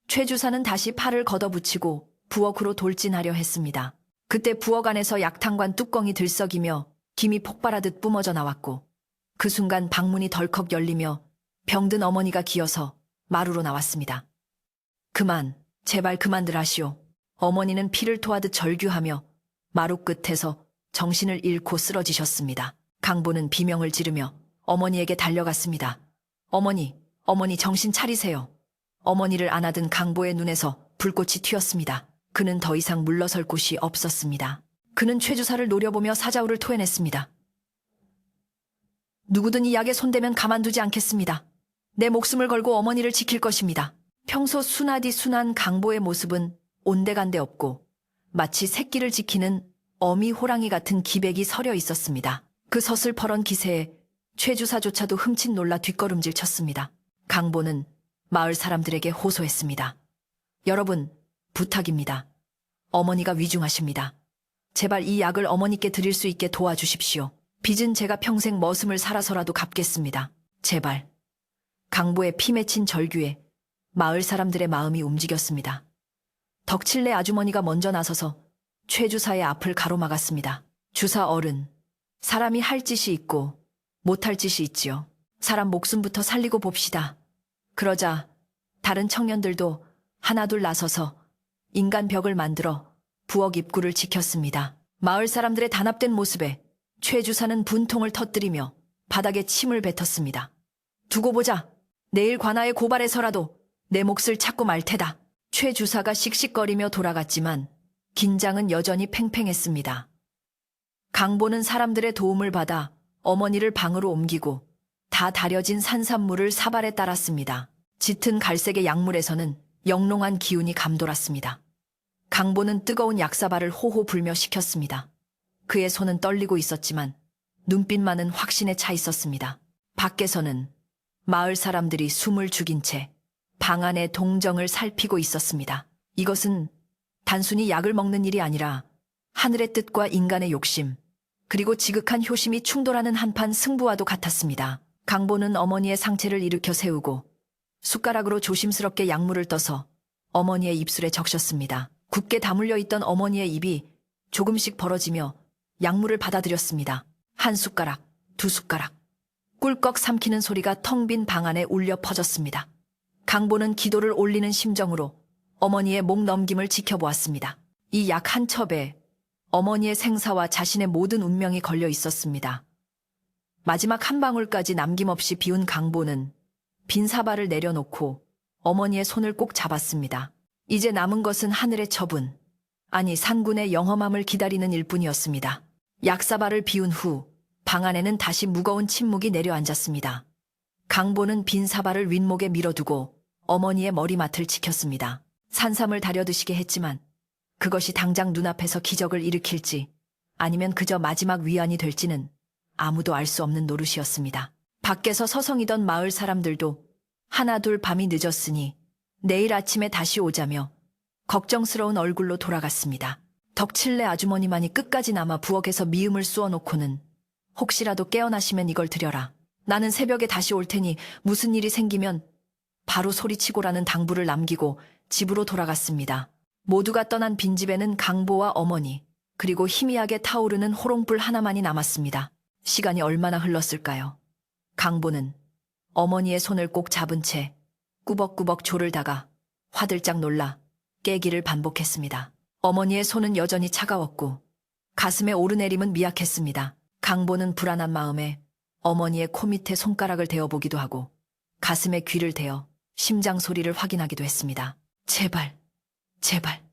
최 주사는 다시 팔을 걷어붙이고 부엌으로 돌진하려 했습니다. 그때 부엌 안에서 약탕관 뚜껑이 들썩이며 김이 폭발하듯 뿜어져 나왔고 그 순간 방문이 덜컥 열리며 병든 어머니가 기어서 마루로 나왔습니다. 그만, 제발 그만들 하시오. 어머니는 피를 토하듯 절규하며 마루 끝에서 정신을 잃고 쓰러지셨습니다. 강보는 비명을 지르며 어머니에게 달려갔습니다. 어머니, 어머니 정신 차리세요. 어머니를 안아든 강보의 눈에서 불꽃이 튀었습니다. 그는 더 이상 물러설 곳이 없었습니다. 그는 최 주사를 노려보며 사자우를 토해냈습니다. 누구든 이 약에 손대면 가만두지 않겠습니다. 내 목숨을 걸고 어머니를 지킬 것입니다. 평소 순하디 순한 강보의 모습은 온데간데 없고 마치 새끼를 지키는 어미 호랑이 같은 기백이 서려 있었습니다. 그 서슬퍼런 기세에 최 주사조차도 흠칫 놀라 뒷걸음질 쳤습니다. 강보는 마을 사람들에게 호소했습니다. 여러분, 부탁입니다. 어머니가 위중하십니다. 제발 이 약을 어머니께 드릴 수 있게 도와주십시오. 빚은 제가 평생 머슴을 살아서라도 갚겠습니다. 제발. 강보의 피 맺힌 절규에 마을 사람들의 마음이 움직였습니다. 덕칠내 아주머니가 먼저 나서서 최 주사의 앞을 가로막았습니다. 주사 어른, 사람이 할 짓이 있고 못할 짓이 있지요. 사람 목숨부터 살리고 봅시다. 그러자 다른 청년들도 하나둘 나서서 인간 벽을 만들어 부엌 입구를 지켰습니다. 마을 사람들의 단합된 모습에 최 주사는 분통을 터뜨리며 바닥에 침을 뱉었습니다. 두고 보자. 내일 관아에 고발해서라도 내 몫을 찾고 말 테다. 최 주사가 씩씩거리며 돌아갔지만 긴장은 여전히 팽팽했습니다. 강보는 사람들의 도움을 받아 어머니를 방으로 옮기고 다 다려진 산산물을 사발에 따랐습니다. 짙은 갈색의 약물에서는 영롱한 기운이 감돌았습니다. 강보는 뜨거운 약사발을 호호 불며 식혔습니다. 그의 손은 떨리고 있었지만 눈빛만은 확신에 차 있었습니다. 밖에서는 마을 사람들이 숨을 죽인 채 방 안의 동정을 살피고 있었습니다. 이것은 단순히 약을 먹는 일이 아니라 하늘의 뜻과 인간의 욕심, 그리고 지극한 효심이 충돌하는 한판 승부와도 같았습니다. 강보는 어머니의 상체를 일으켜 세우고 숟가락으로 조심스럽게 약물을 떠서 어머니의 입술에 적셨습니다. 굳게 다물려 있던 어머니의 입이 조금씩 벌어지며 약물을 받아들였습니다. 한 숟가락, 두 숟가락. 꿀꺽 삼키는 소리가 텅 빈 방 안에 울려 퍼졌습니다. 강보는 기도를 올리는 심정으로 어머니의 목 넘김을 지켜보았습니다. 이 약 한 첩에 어머니의 생사와 자신의 모든 운명이 걸려 있었습니다. 마지막 한 방울까지 남김없이 비운 강보는 빈 사발을 내려놓고 어머니의 손을 꼭 잡았습니다. 이제 남은 것은 하늘의 처분, 아니 산군의 영험함을 기다리는 일뿐이었습니다. 약사발을 비운 후 방 안에는 다시 무거운 침묵이 내려앉았습니다. 강보는 빈 사발을 윗목에 밀어두고 어머니의 머리맡을 지켰습니다. 산삼을 다려드시게 했지만 그것이 당장 눈앞에서 기적을 일으킬지 아니면 그저 마지막 위안이 될지는 아무도 알 수 없는 노릇이었습니다. 밖에서 서성이던 마을 사람들도 하나둘 밤이 늦었으니 내일 아침에 다시 오자며 걱정스러운 얼굴로 돌아갔습니다. 덕칠레 아주머니만이 끝까지 남아 부엌에서 미음을 쑤어놓고는 혹시라도 깨어나시면 이걸 드려라. 나는 새벽에 다시 올 테니 무슨 일이 생기면 바로 소리치고라는 당부를 남기고 집으로 돌아갔습니다. 모두가 떠난 빈집에는 강보와 어머니, 그리고 희미하게 타오르는 호롱불 하나만이 남았습니다. 시간이 얼마나 흘렀을까요? 강보는 어머니의 손을 꼭 잡은 채 꾸벅꾸벅 졸을다가 화들짝 놀라 깨기를 반복했습니다. 어머니의 손은 여전히 차가웠고 가슴에 오르내림은 미약했습니다. 강보는 불안한 마음에 어머니의 코 밑에 손가락을 대어보기도 하고 가슴에 귀를 대어 심장 소리를 확인하기도 했습니다. 제발, 제발.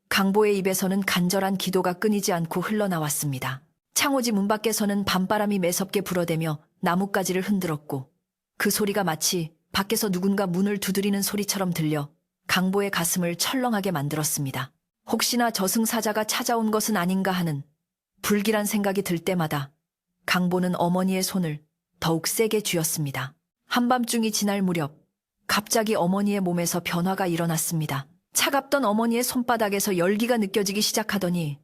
강보의 입에서는 간절한 기도가 끊이지 않고 흘러나왔습니다. 창호지 문 밖에서는 밤바람이 매섭게 불어대며 나뭇가지를 흔들었고 그 소리가 마치 밖에서 누군가 문을 두드리는 소리처럼 들려 강보의 가슴을 철렁하게 만들었습니다. 혹시나 저승사자가 찾아온 것은 아닌가 하는 불길한 생각이 들 때마다 강보는 어머니의 손을 더욱 세게 쥐었습니다. 한밤중이 지날 무렵 갑자기 어머니의 몸에서 변화가 일어났습니다. 차갑던 어머니의 손바닥에서 열기가 느껴지기 시작하더니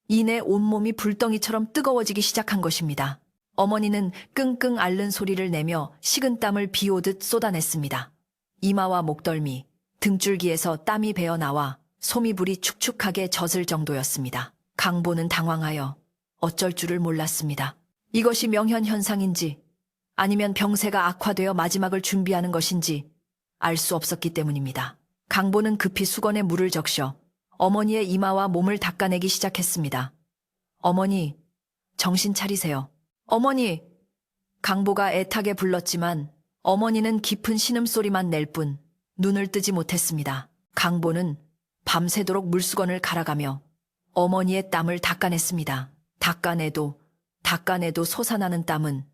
이내 온몸이 불덩이처럼 뜨거워지기 시작한 것입니다. 어머니는 끙끙 앓는 소리를 내며 식은땀을 비오듯 쏟아냈습니다. 이마와 목덜미, 등줄기에서 땀이 배어나와 소미불이 축축하게 젖을 정도였습니다. 강보는 당황하여 어쩔 줄을 몰랐습니다. 이것이 명현현상인지 아니면 병세가 악화되어 마지막을 준비하는 것인지 알 수 없었기 때문입니다. 강보는 급히 수건에 물을 적셔 어머니의 이마와 몸을 닦아내기 시작했습니다. 어머니, 정신 차리세요. 어머니! 강보가 애타게 불렀지만 어머니는 깊은 신음소리만 낼 뿐 눈을 뜨지 못했습니다. 강보는 밤새도록 물수건을 갈아가며 어머니의 땀을 닦아냈습니다. 닦아내도 솟아나는 땀은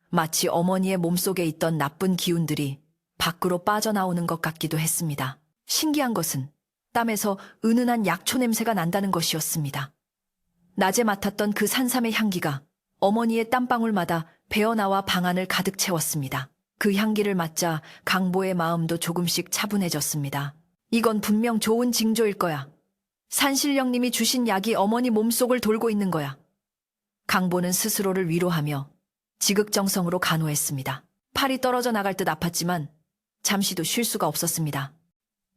마치 어머니의 몸속에 있던 나쁜 기운들이 밖으로 빠져나오는 것 같기도 했습니다. 신기한 것은 땀에서 은은한 약초 냄새가 난다는 것이었습니다. 낮에 맡았던 그 산삼의 향기가 어머니의 땀방울마다 배어나와 방 안을 가득 채웠습니다. 그 향기를 맡자 강보의 마음도 조금씩 차분해졌습니다. 이건 분명 좋은 징조일 거야. 산신령님이 주신 약이 어머니 몸속을 돌고 있는 거야. 강보는 스스로를 위로하며 지극정성으로 간호했습니다. 팔이 떨어져 나갈 듯 아팠지만 잠시도 쉴 수가 없었습니다.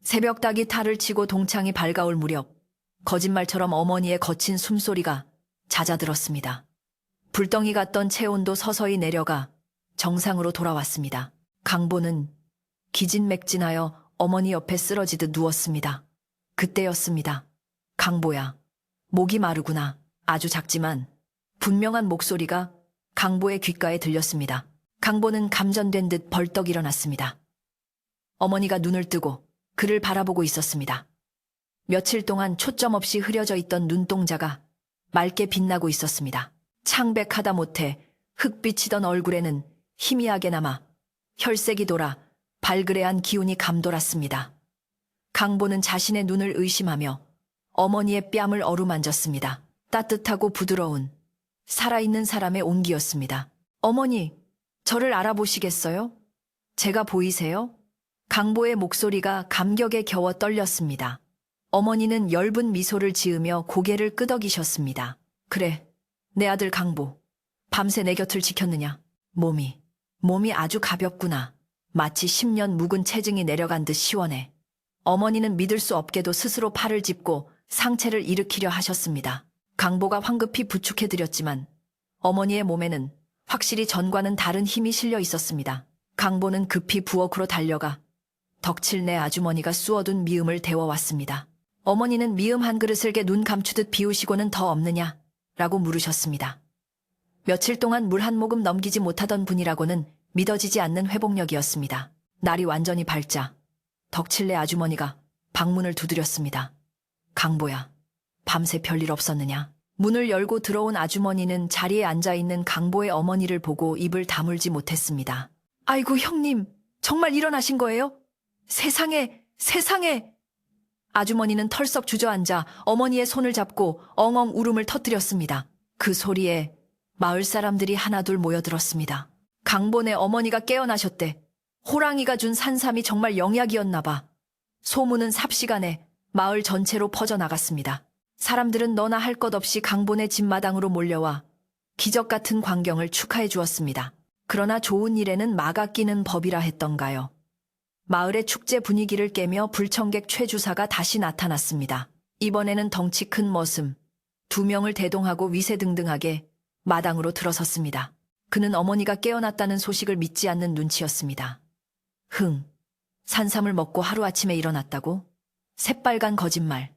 새벽 닭이 탈을 치고 동창이 밝아올 무렵 거짓말처럼 어머니의 거친 숨소리가 잦아들었습니다. 불덩이 같던 체온도 서서히 내려가 정상으로 돌아왔습니다. 강보는 기진맥진하여 어머니 옆에 쓰러지듯 누웠습니다. 그때였습니다. 강보야, 목이 마르구나. 아주 작지만 분명한 목소리가 강보의 귓가에 들렸습니다. 강보는 감전된 듯 벌떡 일어났습니다. 어머니가 눈을 뜨고 그를 바라보고 있었습니다. 며칠 동안 초점 없이 흐려져 있던 눈동자가 맑게 빛나고 있었습니다. 창백하다 못해 흑빛이던 얼굴에는 희미하게 남아 혈색이 돌아 발그레한 기운이 감돌았습니다. 강보는 자신의 눈을 의심하며 어머니의 뺨을 어루만졌습니다. 따뜻하고 부드러운 살아있는 사람의 온기였습니다. 어머니, 저를 알아보시겠어요? 제가 보이세요? 강보의 목소리가 감격에 겨워 떨렸습니다. 어머니는 엷은 미소를 지으며 고개를 끄덕이셨습니다. 그래, 내 아들 강보. 밤새 내 곁을 지켰느냐? 몸이 아주 가볍구나. 마치 10년 묵은 체증이 내려간 듯 시원해. 어머니는 믿을 수 없게도 스스로 팔을 짚고 상체를 일으키려 하셨습니다. 강보가 황급히 부축해드렸지만 어머니의 몸에는 확실히 전과는 다른 힘이 실려 있었습니다. 강보는 급히 부엌으로 달려가 덕칠내 아주머니가 쑤어둔 미음을 데워왔습니다. 어머니는 미음 한 그릇을 눈 감추듯 비우시고는 더 없느냐? 라고 물으셨습니다. 며칠 동안 물 한 모금 넘기지 못하던 분이라고는 믿어지지 않는 회복력이었습니다. 날이 완전히 밝자 덕칠내 아주머니가 방문을 두드렸습니다. 강보야, 밤새 별일 없었느냐? 문을 열고 들어온 아주머니는 자리에 앉아있는 강보의 어머니를 보고 입을 다물지 못했습니다. 아이고 형님, 정말 일어나신 거예요? 세상에! 아주머니는 털썩 주저앉아 어머니의 손을 잡고 엉엉 울음을 터뜨렸습니다. 그 소리에 마을 사람들이 하나둘 모여들었습니다. 강보네 어머니가 깨어나셨대. 호랑이가 준 산삼이 정말 영약이었나 봐. 소문은 삽시간에 마을 전체로 퍼져나갔습니다. 사람들은 너나 할 것 없이 강보네 집마당으로 몰려와 기적 같은 광경을 축하해 주었습니다. 그러나 좋은 일에는 막아 끼는 법이라 했던가요. 마을의 축제 분위기를 깨며 불청객 최 주사가 다시 나타났습니다. 이번에는 덩치 큰 머슴 2명을 대동하고 위세등등하게 마당으로 들어섰습니다. 그는 어머니가 깨어났다는 소식을 믿지 않는 눈치였습니다. 산삼을 먹고 하루아침에 일어났다고? 새빨간 거짓말.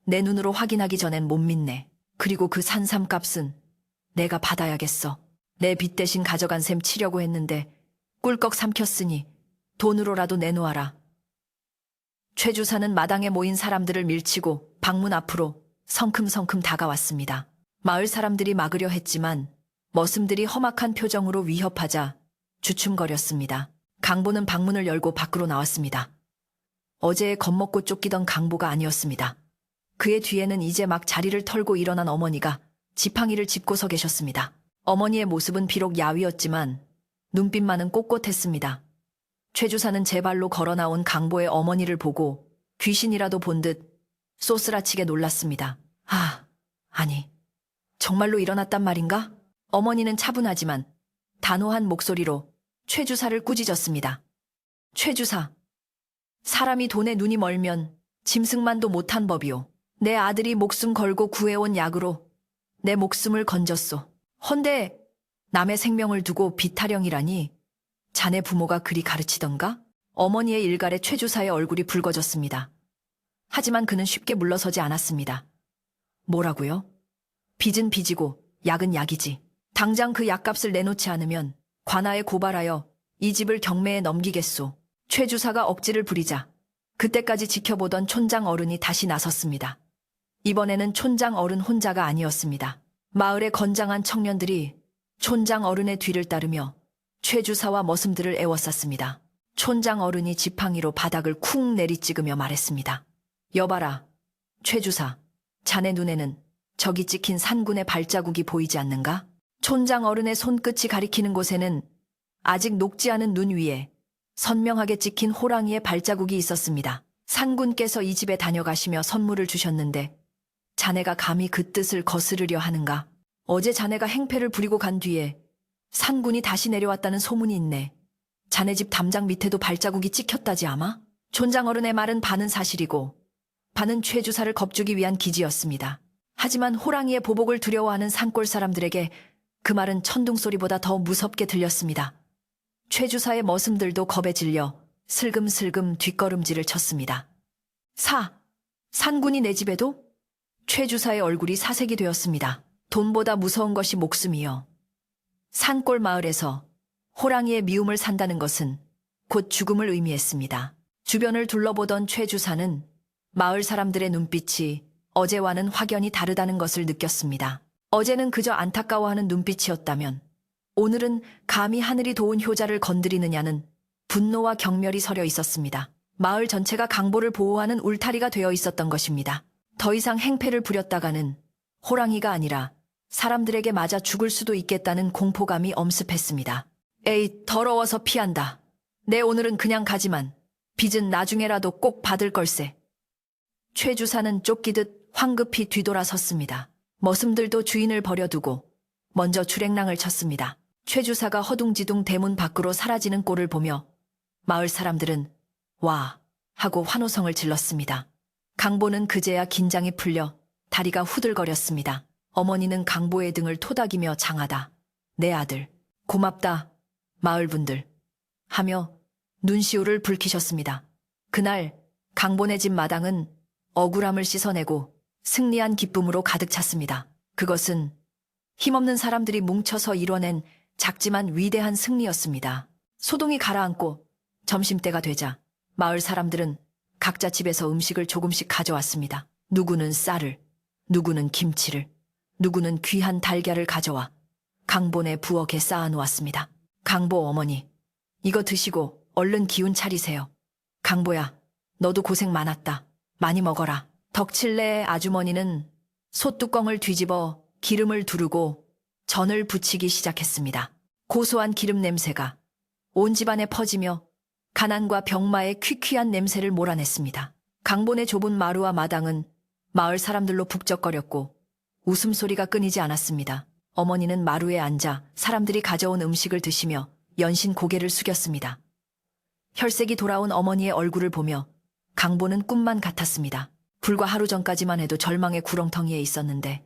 내 눈으로 확인하기 전엔 못 믿네. 그리고 그 산삼 값은 내가 받아야겠어. 내 빚 대신 가져간 셈 치려고 했는데 꿀꺽 삼켰으니 돈으로라도 내놓아라. 최 주사는 마당에 모인 사람들을 밀치고 방문 앞으로 성큼성큼 다가왔습니다. 마을 사람들이 막으려 했지만 머슴들이 험악한 표정으로 위협하자 주춤거렸습니다. 강보는 방문을 열고 밖으로 나왔습니다. 어제 겁먹고 쫓기던 강보가 아니었습니다. 그의 뒤에는 이제 막 자리를 털고 일어난 어머니가 지팡이를 짚고 서 계셨습니다. 어머니의 모습은 비록 야위었지만 눈빛만은 꼿꼿했습니다. 최 주사는 제 발로 걸어 나온 강보의 어머니를 보고 귀신이라도 본 듯 쏘스라치게 놀랐습니다. 아니, 정말로 일어났단 말인가? 어머니는 차분하지만 단호한 목소리로 최 주사를 꾸짖었습니다. 최 주사, 사람이 돈에 눈이 멀면 짐승만도 못한 법이오. 내 아들이 목숨 걸고 구해온 약으로 내 목숨을 건졌소. 헌데 남의 생명을 두고 비타령이라니 자네 부모가 그리 가르치던가? 어머니의 일갈에 최 주사의 얼굴이 붉어졌습니다. 하지만 그는 쉽게 물러서지 않았습니다. 뭐라고요? 빚은 빚이고 약은 약이지. 당장 그 약값을 내놓지 않으면 관아에 고발하여 이 집을 경매에 넘기겠소. 최 주사가 억지를 부리자 그때까지 지켜보던 촌장 어른이 다시 나섰습니다. 이번에는 촌장 어른 혼자가 아니었습니다. 마을의 건장한 청년들이 촌장 어른의 뒤를 따르며 최 주사와 머슴들을 애워쌌습니다. 촌장 어른이 지팡이로 바닥을 쿵 내리찍으며 말했습니다. 여봐라, 최 주사, 자네 눈에는 저기 찍힌 산군의 발자국이 보이지 않는가? 촌장 어른의 손끝이 가리키는 곳에는 아직 녹지 않은 눈 위에 선명하게 찍힌 호랑이의 발자국이 있었습니다. 산군께서 이 집에 다녀가시며 선물을 주셨는데 자네가 감히 그 뜻을 거스르려 하는가? 어제 자네가 행패를 부리고 간 뒤에 산군이 다시 내려왔다는 소문이 있네. 자네 집 담장 밑에도 발자국이 찍혔다지 아마? 촌장 어른의 말은 반은 사실이고 반은 최 주사를 겁주기 위한 기지였습니다. 하지만 호랑이의 보복을 두려워하는 산골 사람들에게 그 말은 천둥소리보다 더 무섭게 들렸습니다. 최 주사의 머슴들도 겁에 질려 슬금슬금 뒷걸음질을 쳤습니다. 산군이 내 집에도? 최 주사의 얼굴이 사색이 되었습니다. 돈보다 무서운 것이 목숨이요. 산골 마을에서 호랑이의 미움을 산다는 것은 곧 죽음을 의미했습니다. 주변을 둘러보던 최 주사는 마을 사람들의 눈빛이 어제와는 확연히 다르다는 것을 느꼈습니다. 어제는 그저 안타까워하는 눈빛이었다면 오늘은 감히 하늘이 도운 효자를 건드리느냐는 분노와 경멸이 서려 있었습니다. 마을 전체가 강보를 보호하는 울타리가 되어 있었던 것입니다. 더 이상 행패를 부렸다가는 호랑이가 아니라 사람들에게 맞아 죽을 수도 있겠다는 공포감이 엄습했습니다. 에이, 더러워서 피한다. 내 오늘은 그냥 가지만 빚은 나중에라도 꼭 받을 걸세. 최 주사는 쫓기듯 황급히 뒤돌아섰습니다. 머슴들도 주인을 버려두고 먼저 주랭랑을 쳤습니다. 최 주사가 허둥지둥 대문 밖으로 사라지는 꼴을 보며 마을 사람들은 와 하고 환호성을 질렀습니다. 강보는 그제야 긴장이 풀려 다리가 후들거렸습니다. 어머니는 강보의 등을 토닥이며 장하다. 내 아들. 고맙다. 마을분들. 하며 눈시울을 붉히셨습니다. 그날 강보네 집 마당은 억울함을 씻어내고 승리한 기쁨으로 가득 찼습니다. 그것은 힘없는 사람들이 뭉쳐서 이뤄낸 작지만 위대한 승리였습니다. 소동이 가라앉고 점심때가 되자 마을 사람들은 각자 집에서 음식을 조금씩 가져왔습니다. 누구는 쌀을, 누구는 김치를, 누구는 귀한 달걀을 가져와 강보네 부엌에 쌓아놓았습니다. 강보 어머니, 이거 드시고 얼른 기운 차리세요. 강보야, 너도 고생 많았다. 많이 먹어라. 덕칠레의 아주머니는 솥뚜껑을 뒤집어 기름을 두르고 전을 부치기 시작했습니다. 고소한 기름 냄새가 온 집안에 퍼지며 가난과 병마의 퀴퀴한 냄새를 몰아냈습니다. 강본의 좁은 마루와 마당은 마을 사람들로 북적거렸고 웃음소리가 끊이지 않았습니다. 어머니는 마루에 앉아 사람들이 가져온 음식을 드시며 연신 고개를 숙였습니다. 혈색이 돌아온 어머니의 얼굴을 보며 강보는 꿈만 같았습니다. 불과 하루 전까지만 해도 절망의 구렁텅이에 있었는데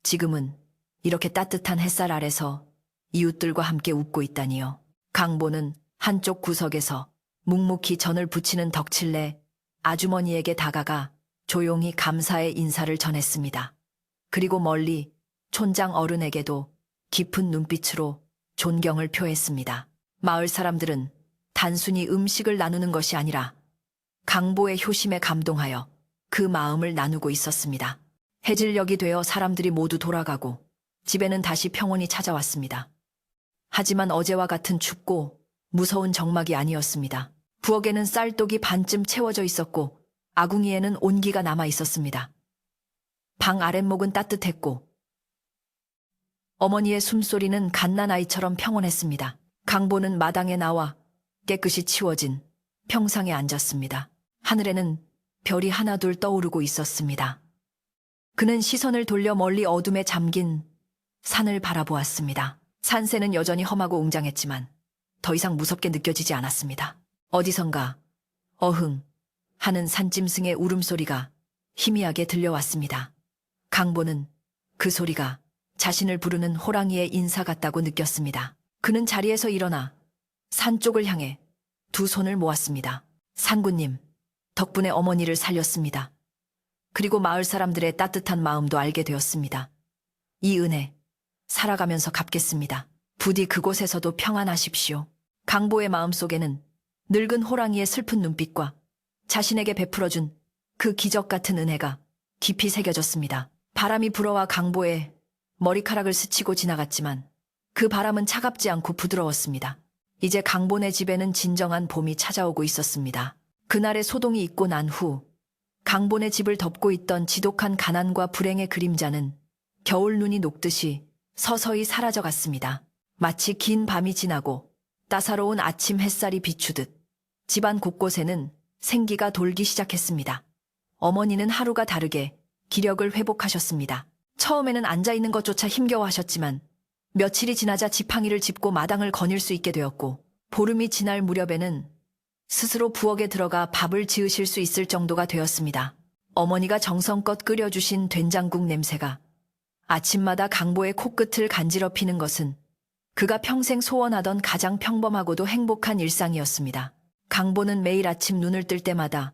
지금은 이렇게 따뜻한 햇살 아래서 이웃들과 함께 웃고 있다니요. 강보는 한쪽 구석에서 묵묵히 전을 부치는 덕칠레 아주머니에게 다가가 조용히 감사의 인사를 전했습니다. 그리고 멀리 촌장 어른에게도 깊은 눈빛으로 존경을 표했습니다. 마을 사람들은 단순히 음식을 나누는 것이 아니라 강보의 효심에 감동하여 그 마음을 나누고 있었습니다. 해질녘이 되어 사람들이 모두 돌아가고 집에는 다시 평온이 찾아왔습니다. 하지만 어제와 같은 춥고 무서운 정막이 아니었습니다. 부엌에는 쌀독이 반쯤 채워져 있었고 아궁이에는 온기가 남아 있었습니다. 방 아랫목은 따뜻했고 어머니의 숨소리는 갓난아이처럼 평온했습니다. 강보는 마당에 나와 깨끗이 치워진 평상에 앉았습니다. 하늘에는 별이 하나둘 떠오르고 있었습니다. 그는 시선을 돌려 멀리 어둠에 잠긴 산을 바라보았습니다. 산새는 여전히 험하고 웅장했지만 더 이상 무섭게 느껴지지 않았습니다. 어디선가 어흥 하는 산짐승의 울음소리가 희미하게 들려왔습니다. 강보는 그 소리가 자신을 부르는 호랑이의 인사 같다고 느꼈습니다. 그는 자리에서 일어나 산 쪽을 향해 두 손을 모았습니다. 산군님, 덕분에 어머니를 살렸습니다. 그리고 마을 사람들의 따뜻한 마음도 알게 되었습니다. 이 은혜 살아가면서 갚겠습니다. 부디 그곳에서도 평안하십시오. 강보의 마음속에는 늙은 호랑이의 슬픈 눈빛과 자신에게 베풀어준 그 기적 같은 은혜가 깊이 새겨졌습니다. 바람이 불어와 강보의 머리카락을 스치고 지나갔지만 그 바람은 차갑지 않고 부드러웠습니다. 이제 강보네 집에는 진정한 봄이 찾아오고 있었습니다. 그날의 소동이 있고 난 후 강보네 집을 덮고 있던 지독한 가난과 불행의 그림자는 겨울 눈이 녹듯이 서서히 사라져갔습니다. 마치 긴 밤이 지나고 따사로운 아침 햇살이 비추듯 집안 곳곳에는 생기가 돌기 시작했습니다. 어머니는 하루가 다르게 기력을 회복하셨습니다. 처음에는 앉아있는 것조차 힘겨워하셨지만 며칠이 지나자 지팡이를 짚고 마당을 거닐 수 있게 되었고 보름이 지날 무렵에는 스스로 부엌에 들어가 밥을 지으실 수 있을 정도가 되었습니다. 어머니가 정성껏 끓여주신 된장국 냄새가 아침마다 강보의 코끝을 간지럽히는 것은 그가 평생 소원하던 가장 평범하고도 행복한 일상이었습니다. 강보는 매일 아침 눈을 뜰 때마다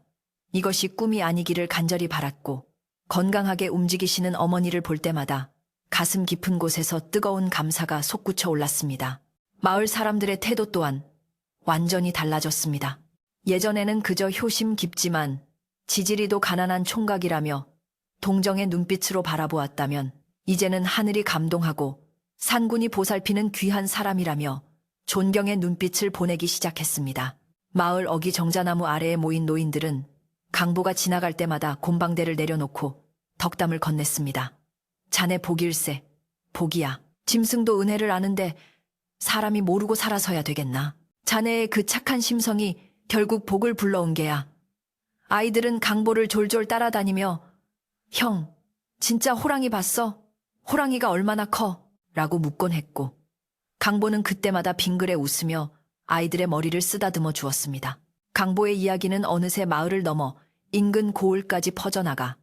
이것이 꿈이 아니기를 간절히 바랐고, 건강하게 움직이시는 어머니를 볼 때마다 가슴 깊은 곳에서 뜨거운 감사가 솟구쳐 올랐습니다. 마을 사람들의 태도 또한 완전히 달라졌습니다. 예전에는 그저 효심 깊지만 지지리도 가난한 총각이라며 동정의 눈빛으로 바라보았다면, 이제는 하늘이 감동하고 산군이 보살피는 귀한 사람이라며 존경의 눈빛을 보내기 시작했습니다. 마을 어기 정자나무 아래에 모인 노인들은 강보가 지나갈 때마다 곰방대를 내려놓고 덕담을 건넸습니다. 자네 복일세, 복이야. 짐승도 은혜를 아는데 사람이 모르고 살아서야 되겠나. 자네의 그 착한 심성이 결국 복을 불러온 게야. 아이들은 강보를 졸졸 따라다니며 형, 진짜 호랑이 봤어? 호랑이가 얼마나 커? 라고 묻곤 했고, 강보는 그때마다 빙그레 웃으며 아이들의 머리를 쓰다듬어 주었습니다. 강보의 이야기는 어느새 마을을 넘어 인근 고을까지 퍼져나가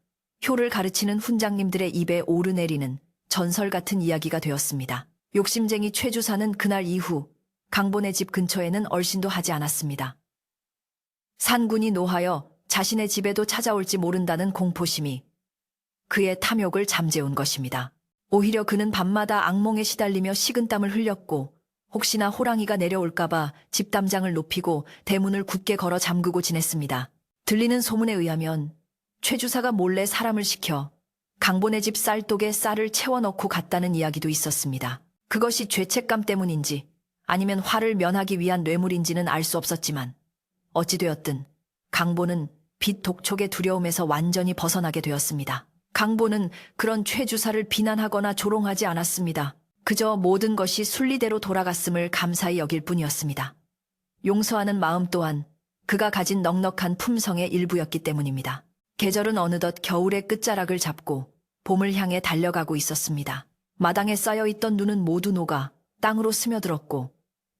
효를 가르치는 훈장님들의 입에 오르내리는 전설 같은 이야기가 되었습니다. 욕심쟁이 최주사는 그날 이후 강보네 집 근처에는 얼씬도 하지 않았습니다. 산군이 노하여 자신의 집에도 찾아올지 모른다는 공포심이 그의 탐욕을 잠재운 것입니다. 오히려 그는 밤마다 악몽에 시달리며 식은땀을 흘렸고, 혹시나 호랑이가 내려올까봐 집담장을 높이고 대문을 굳게 걸어 잠그고 지냈습니다. 들리는 소문에 의하면 최 주사가 몰래 사람을 시켜 강보네 집 쌀독에 쌀을 채워 넣고 갔다는 이야기도 있었습니다. 그것이 죄책감 때문인지 아니면 화를 면하기 위한 뇌물인지는 알 수 없었지만, 어찌되었든 강보는 빚 독촉의 두려움에서 완전히 벗어나게 되었습니다. 강보는 그런 최 주사를 비난하거나 조롱하지 않았습니다. 그저 모든 것이 순리대로 돌아갔음을 감사히 여길 뿐이었습니다. 용서하는 마음 또한 그가 가진 넉넉한 품성의 일부였기 때문입니다. 계절은 어느덧 겨울의 끝자락을 잡고 봄을 향해 달려가고 있었습니다. 마당에 쌓여있던 눈은 모두 녹아 땅으로 스며들었고,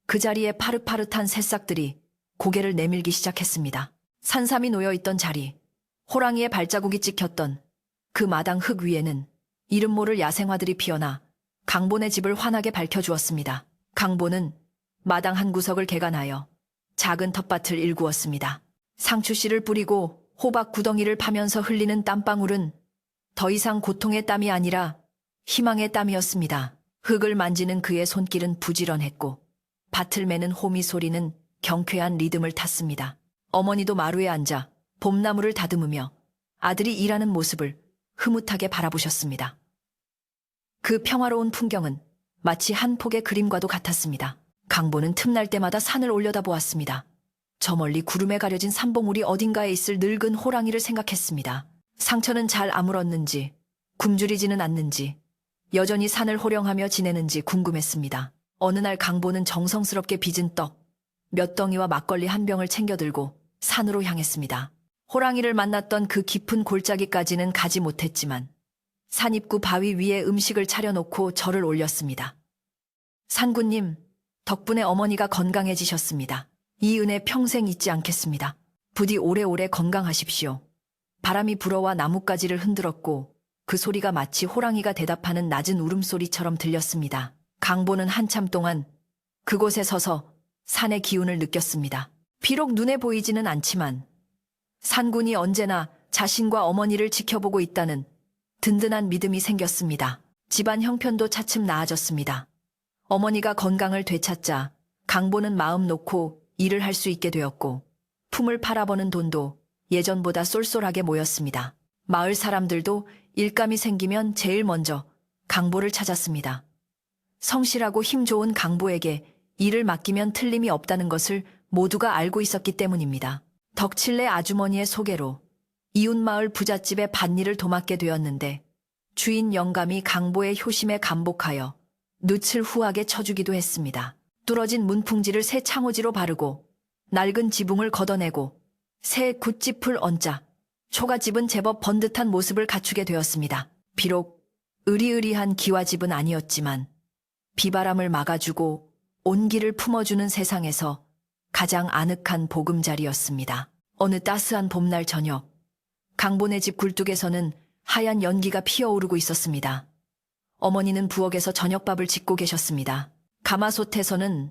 그 자리에 파릇파릇한 새싹들이 고개를 내밀기 시작했습니다. 산삼이 놓여있던 자리, 호랑이의 발자국이 찍혔던 그 마당 흙 위에는 이름 모를 야생화들이 피어나 강보네 집을 환하게 밝혀주었습니다. 강보는 마당 한 구석을 개간하여 작은 텃밭을 일구었습니다. 상추씨를 뿌리고 호박 구덩이를 파면서 흘리는 땀방울은 더 이상 고통의 땀이 아니라 희망의 땀이었습니다. 흙을 만지는 그의 손길은 부지런했고, 밭을 매는 호미 소리는 경쾌한 리듬을 탔습니다. 어머니도 마루에 앉아 봄나무를 다듬으며 아들이 일하는 모습을 흐뭇하게 바라보셨습니다. 그 평화로운 풍경은 마치 한 폭의 그림과도 같았습니다. 강보는 틈날 때마다 산을 올려다보았습니다. 저 멀리 구름에 가려진 산봉우리 어딘가에 있을 늙은 호랑이를 생각했습니다. 상처는 잘 아물었는지, 굶주리지는 않는지, 여전히 산을 호령하며 지내는지 궁금했습니다. 어느 날 강보는 정성스럽게 빚은 떡 몇 덩이와 막걸리 한 병을 챙겨들고 산으로 향했습니다. 호랑이를 만났던 그 깊은 골짜기까지는 가지 못했지만 산 입구 바위 위에 음식을 차려놓고 절을 올렸습니다. 산군님, 덕분에 어머니가 건강해지셨습니다. 이 은혜 평생 잊지 않겠습니다. 부디 오래오래 건강하십시오. 바람이 불어와 나뭇가지를 흔들었고 그 소리가 마치 호랑이가 대답하는 낮은 울음소리처럼 들렸습니다. 강보는 한참 동안 그곳에 서서 산의 기운을 느꼈습니다. 비록 눈에 보이지는 않지만 산군이 언제나 자신과 어머니를 지켜보고 있다는 든든한 믿음이 생겼습니다. 집안 형편도 차츰 나아졌습니다. 어머니가 건강을 되찾자 강보는 마음 놓고 일을 할 수 있게 되었고, 품을 팔아버는 돈도 예전보다 쏠쏠하게 모였습니다. 마을 사람들도 일감이 생기면 제일 먼저 강보를 찾았습니다. 성실하고 힘 좋은 강보에게 일을 맡기면 틀림이 없다는 것을 모두가 알고 있었기 때문입니다. 덕칠네 아주머니의 소개로 이웃마을 부잣집의 밭일을 도맡게 되었는데, 주인 영감이 강보의 효심에 감복하여 늪을 후하게 쳐주기도 했습니다. 뚫어진 문풍지를 새 창호지로 바르고 낡은 지붕을 걷어내고 새 굿짚을 얹자 초가집은 제법 번듯한 모습을 갖추게 되었습니다. 비록 으리으리한 기와집은 아니었지만 비바람을 막아주고 온기를 품어주는 세상에서 가장 아늑한 보금자리였습니다. 어느 따스한 봄날 저녁, 강본의 집 굴뚝에서는 하얀 연기가 피어오르고 있었습니다. 어머니는 부엌에서 저녁밥을 짓고 계셨습니다. 가마솥에서는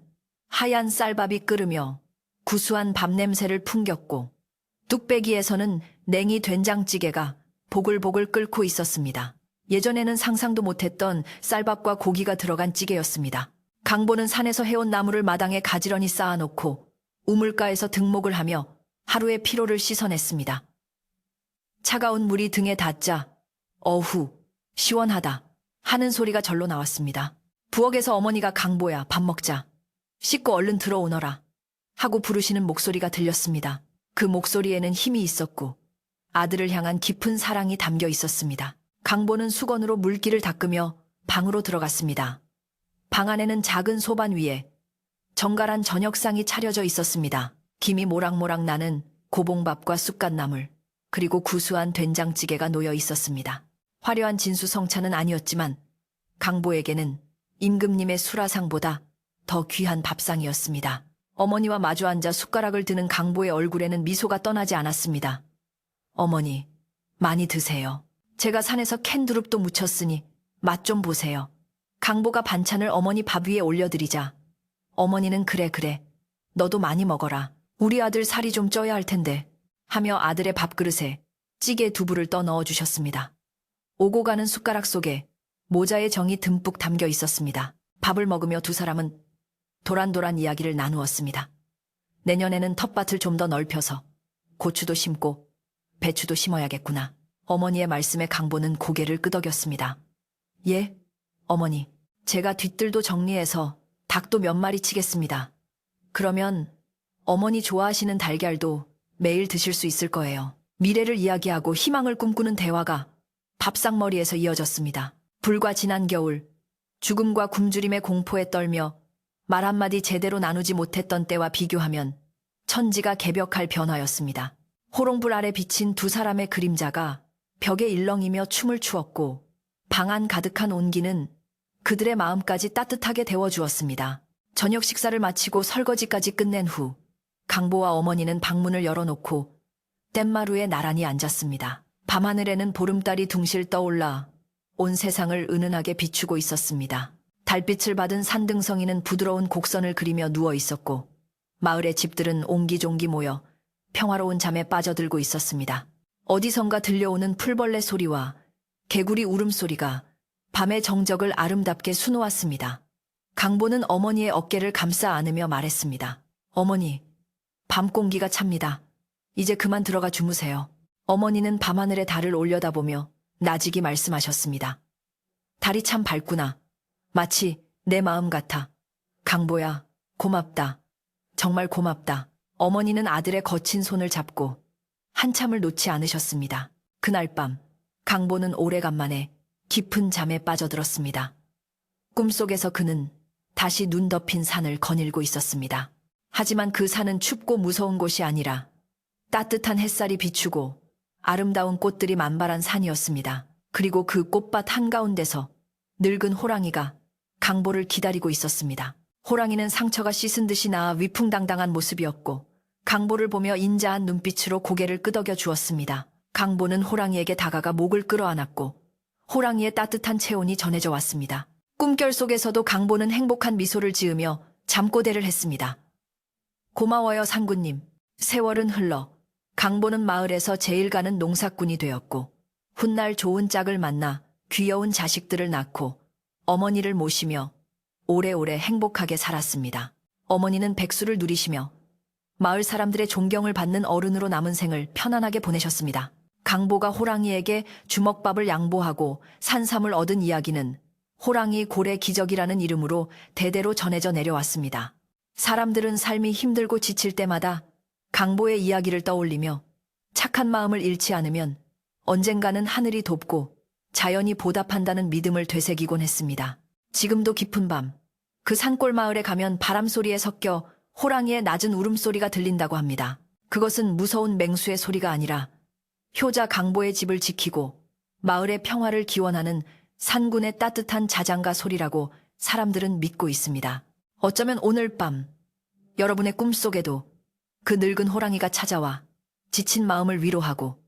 하얀 쌀밥이 끓으며 구수한 밥 냄새를 풍겼고 뚝배기에서는 냉이 된장찌개가 보글보글 끓고 있었습니다. 예전에는 상상도 못했던 쌀밥과 고기가 들어간 찌개였습니다. 강보는 산에서 해온 나무를 마당에 가지런히 쌓아놓고 우물가에서 등목을 하며 하루의 피로를 씻어냈습니다. 차가운 물이 등에 닿자 어후, 시원하다 하는 소리가 절로 나왔습니다. 부엌에서 어머니가 강보야 밥 먹자. 씻고 얼른 들어오너라 하고 부르시는 목소리가 들렸습니다. 그 목소리에는 힘이 있었고 아들을 향한 깊은 사랑이 담겨 있었습니다. 강보는 수건으로 물기를 닦으며 방으로 들어갔습니다. 방 안에는 작은 소반 위에 정갈한 저녁상이 차려져 있었습니다. 김이 모락모락 나는 고봉밥과 쑥갓나물, 그리고 구수한 된장찌개가 놓여 있었습니다. 화려한 진수성찬은 아니었지만 강보에게는 임금님의 수라상보다 더 귀한 밥상이었습니다. 어머니와 마주 앉아 숟가락을 드는 강보의 얼굴에는 미소가 떠나지 않았습니다. 어머니, 많이 드세요. 제가 산에서 캔 두릅도 무쳤으니 맛 좀 보세요. 강보가 반찬을 어머니 밥 위에 올려드리자 어머니는 그래, 너도 많이 먹어라. 우리 아들 살이 좀 쪄야 할 텐데 하며 아들의 밥그릇에 찌개 두부를 떠 넣어주셨습니다. 오고 가는 숟가락 속에 모자의 정이 듬뿍 담겨 있었습니다. 밥을 먹으며 두 사람은 도란도란 이야기를 나누었습니다. 내년에는 텃밭을 좀 더 넓혀서 고추도 심고 배추도 심어야겠구나. 어머니의 말씀에 강보는 고개를 끄덕였습니다. 예, 어머니. 제가 뒤뜰도 정리해서 닭도 몇 마리 치겠습니다. 그러면 어머니 좋아하시는 달걀도 매일 드실 수 있을 거예요. 미래를 이야기하고 희망을 꿈꾸는 대화가 밥상머리에서 이어졌습니다. 불과 지난 겨울, 죽음과 굶주림의 공포에 떨며 말 한마디 제대로 나누지 못했던 때와 비교하면 천지가 개벽할 변화였습니다. 호롱불 아래 비친 두 사람의 그림자가 벽에 일렁이며 춤을 추었고 방 안 가득한 온기는 그들의 마음까지 따뜻하게 데워주었습니다. 저녁 식사를 마치고 설거지까지 끝낸 후 강보와 어머니는 방문을 열어놓고 뗏마루에 나란히 앉았습니다. 밤하늘에는 보름달이 둥실 떠올라 온 세상을 은은하게 비추고 있었습니다. 달빛을 받은 산등성이는 부드러운 곡선을 그리며 누워 있었고 마을의 집들은 옹기종기 모여 평화로운 잠에 빠져들고 있었습니다. 어디선가 들려오는 풀벌레 소리와 개구리 울음소리가 밤의 정적을 아름답게 수놓았습니다. 강보는 어머니의 어깨를 감싸 안으며 말했습니다. 어머니, 밤 공기가 찹니다. 이제 그만 들어가 주무세요. 어머니는 밤하늘의 달을 올려다보며 나직이 말씀하셨습니다. 달이 참 밝구나. 마치 내 마음 같아. 강보야, 고맙다. 정말 고맙다. 어머니는 아들의 거친 손을 잡고 한참을 놓지 않으셨습니다. 그날 밤, 강보는 오래간만에 깊은 잠에 빠져들었습니다. 꿈속에서 그는 다시 눈 덮인 산을 거닐고 있었습니다. 하지만 그 산은 춥고 무서운 곳이 아니라 따뜻한 햇살이 비추고 아름다운 꽃들이 만발한 산이었습니다. 그리고 그 꽃밭 한가운데서 늙은 호랑이가 강보를 기다리고 있었습니다. 호랑이는 상처가 씻은 듯이 나아 위풍당당한 모습이었고 강보를 보며 인자한 눈빛으로 고개를 끄덕여 주었습니다. 강보는 호랑이에게 다가가 목을 끌어안았고 호랑이의 따뜻한 체온이 전해져 왔습니다. 꿈결 속에서도 강보는 행복한 미소를 지으며 잠꼬대를 했습니다. 고마워요, 상구님. 세월은 흘러 강보는 마을에서 제일 가는 농사꾼이 되었고 훗날 좋은 짝을 만나 귀여운 자식들을 낳고 어머니를 모시며 오래오래 행복하게 살았습니다. 어머니는 백수를 누리시며 마을 사람들의 존경을 받는 어른으로 남은 생을 편안하게 보내셨습니다. 강보가 호랑이에게 주먹밥을 양보하고 산삼을 얻은 이야기는 호랑이 고래 기적이라는 이름으로 대대로 전해져 내려왔습니다. 사람들은 삶이 힘들고 지칠 때마다 강보의 이야기를 떠올리며 착한 마음을 잃지 않으면 언젠가는 하늘이 돕고 자연이 보답한다는 믿음을 되새기곤 했습니다. 지금도 깊은 밤, 그 산골 마을에 가면 바람소리에 섞여 호랑이의 낮은 울음소리가 들린다고 합니다. 그것은 무서운 맹수의 소리가 아니라 효자 강보의 집을 지키고 마을의 평화를 기원하는 산군의 따뜻한 자장가 소리라고 사람들은 믿고 있습니다. 어쩌면 오늘 밤 여러분의 꿈속에도 그 늙은 호랑이가 찾아와 지친 마음을 위로하고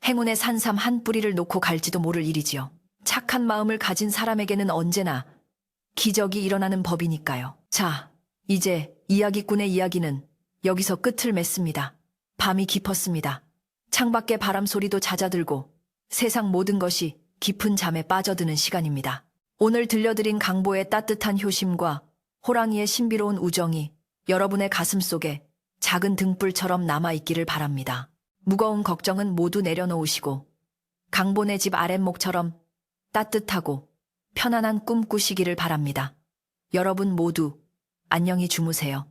행운의 산삼 한 뿌리를 놓고 갈지도 모를 일이지요. 착한 마음을 가진 사람에게는 언제나 기적이 일어나는 법이니까요. 자, 이제 이야기꾼의 이야기는 여기서 끝을 맺습니다. 밤이 깊었습니다. 창밖의 바람 소리도 잦아들고 세상 모든 것이 깊은 잠에 빠져드는 시간입니다. 오늘 들려드린 강보의 따뜻한 효심과 호랑이의 신비로운 우정이 여러분의 가슴 속에 작은 등불처럼 남아있기를 바랍니다. 무거운 걱정은 모두 내려놓으시고 강보네 집 아랫목처럼 따뜻하고 편안한 꿈 꾸시기를 바랍니다. 여러분 모두 안녕히 주무세요.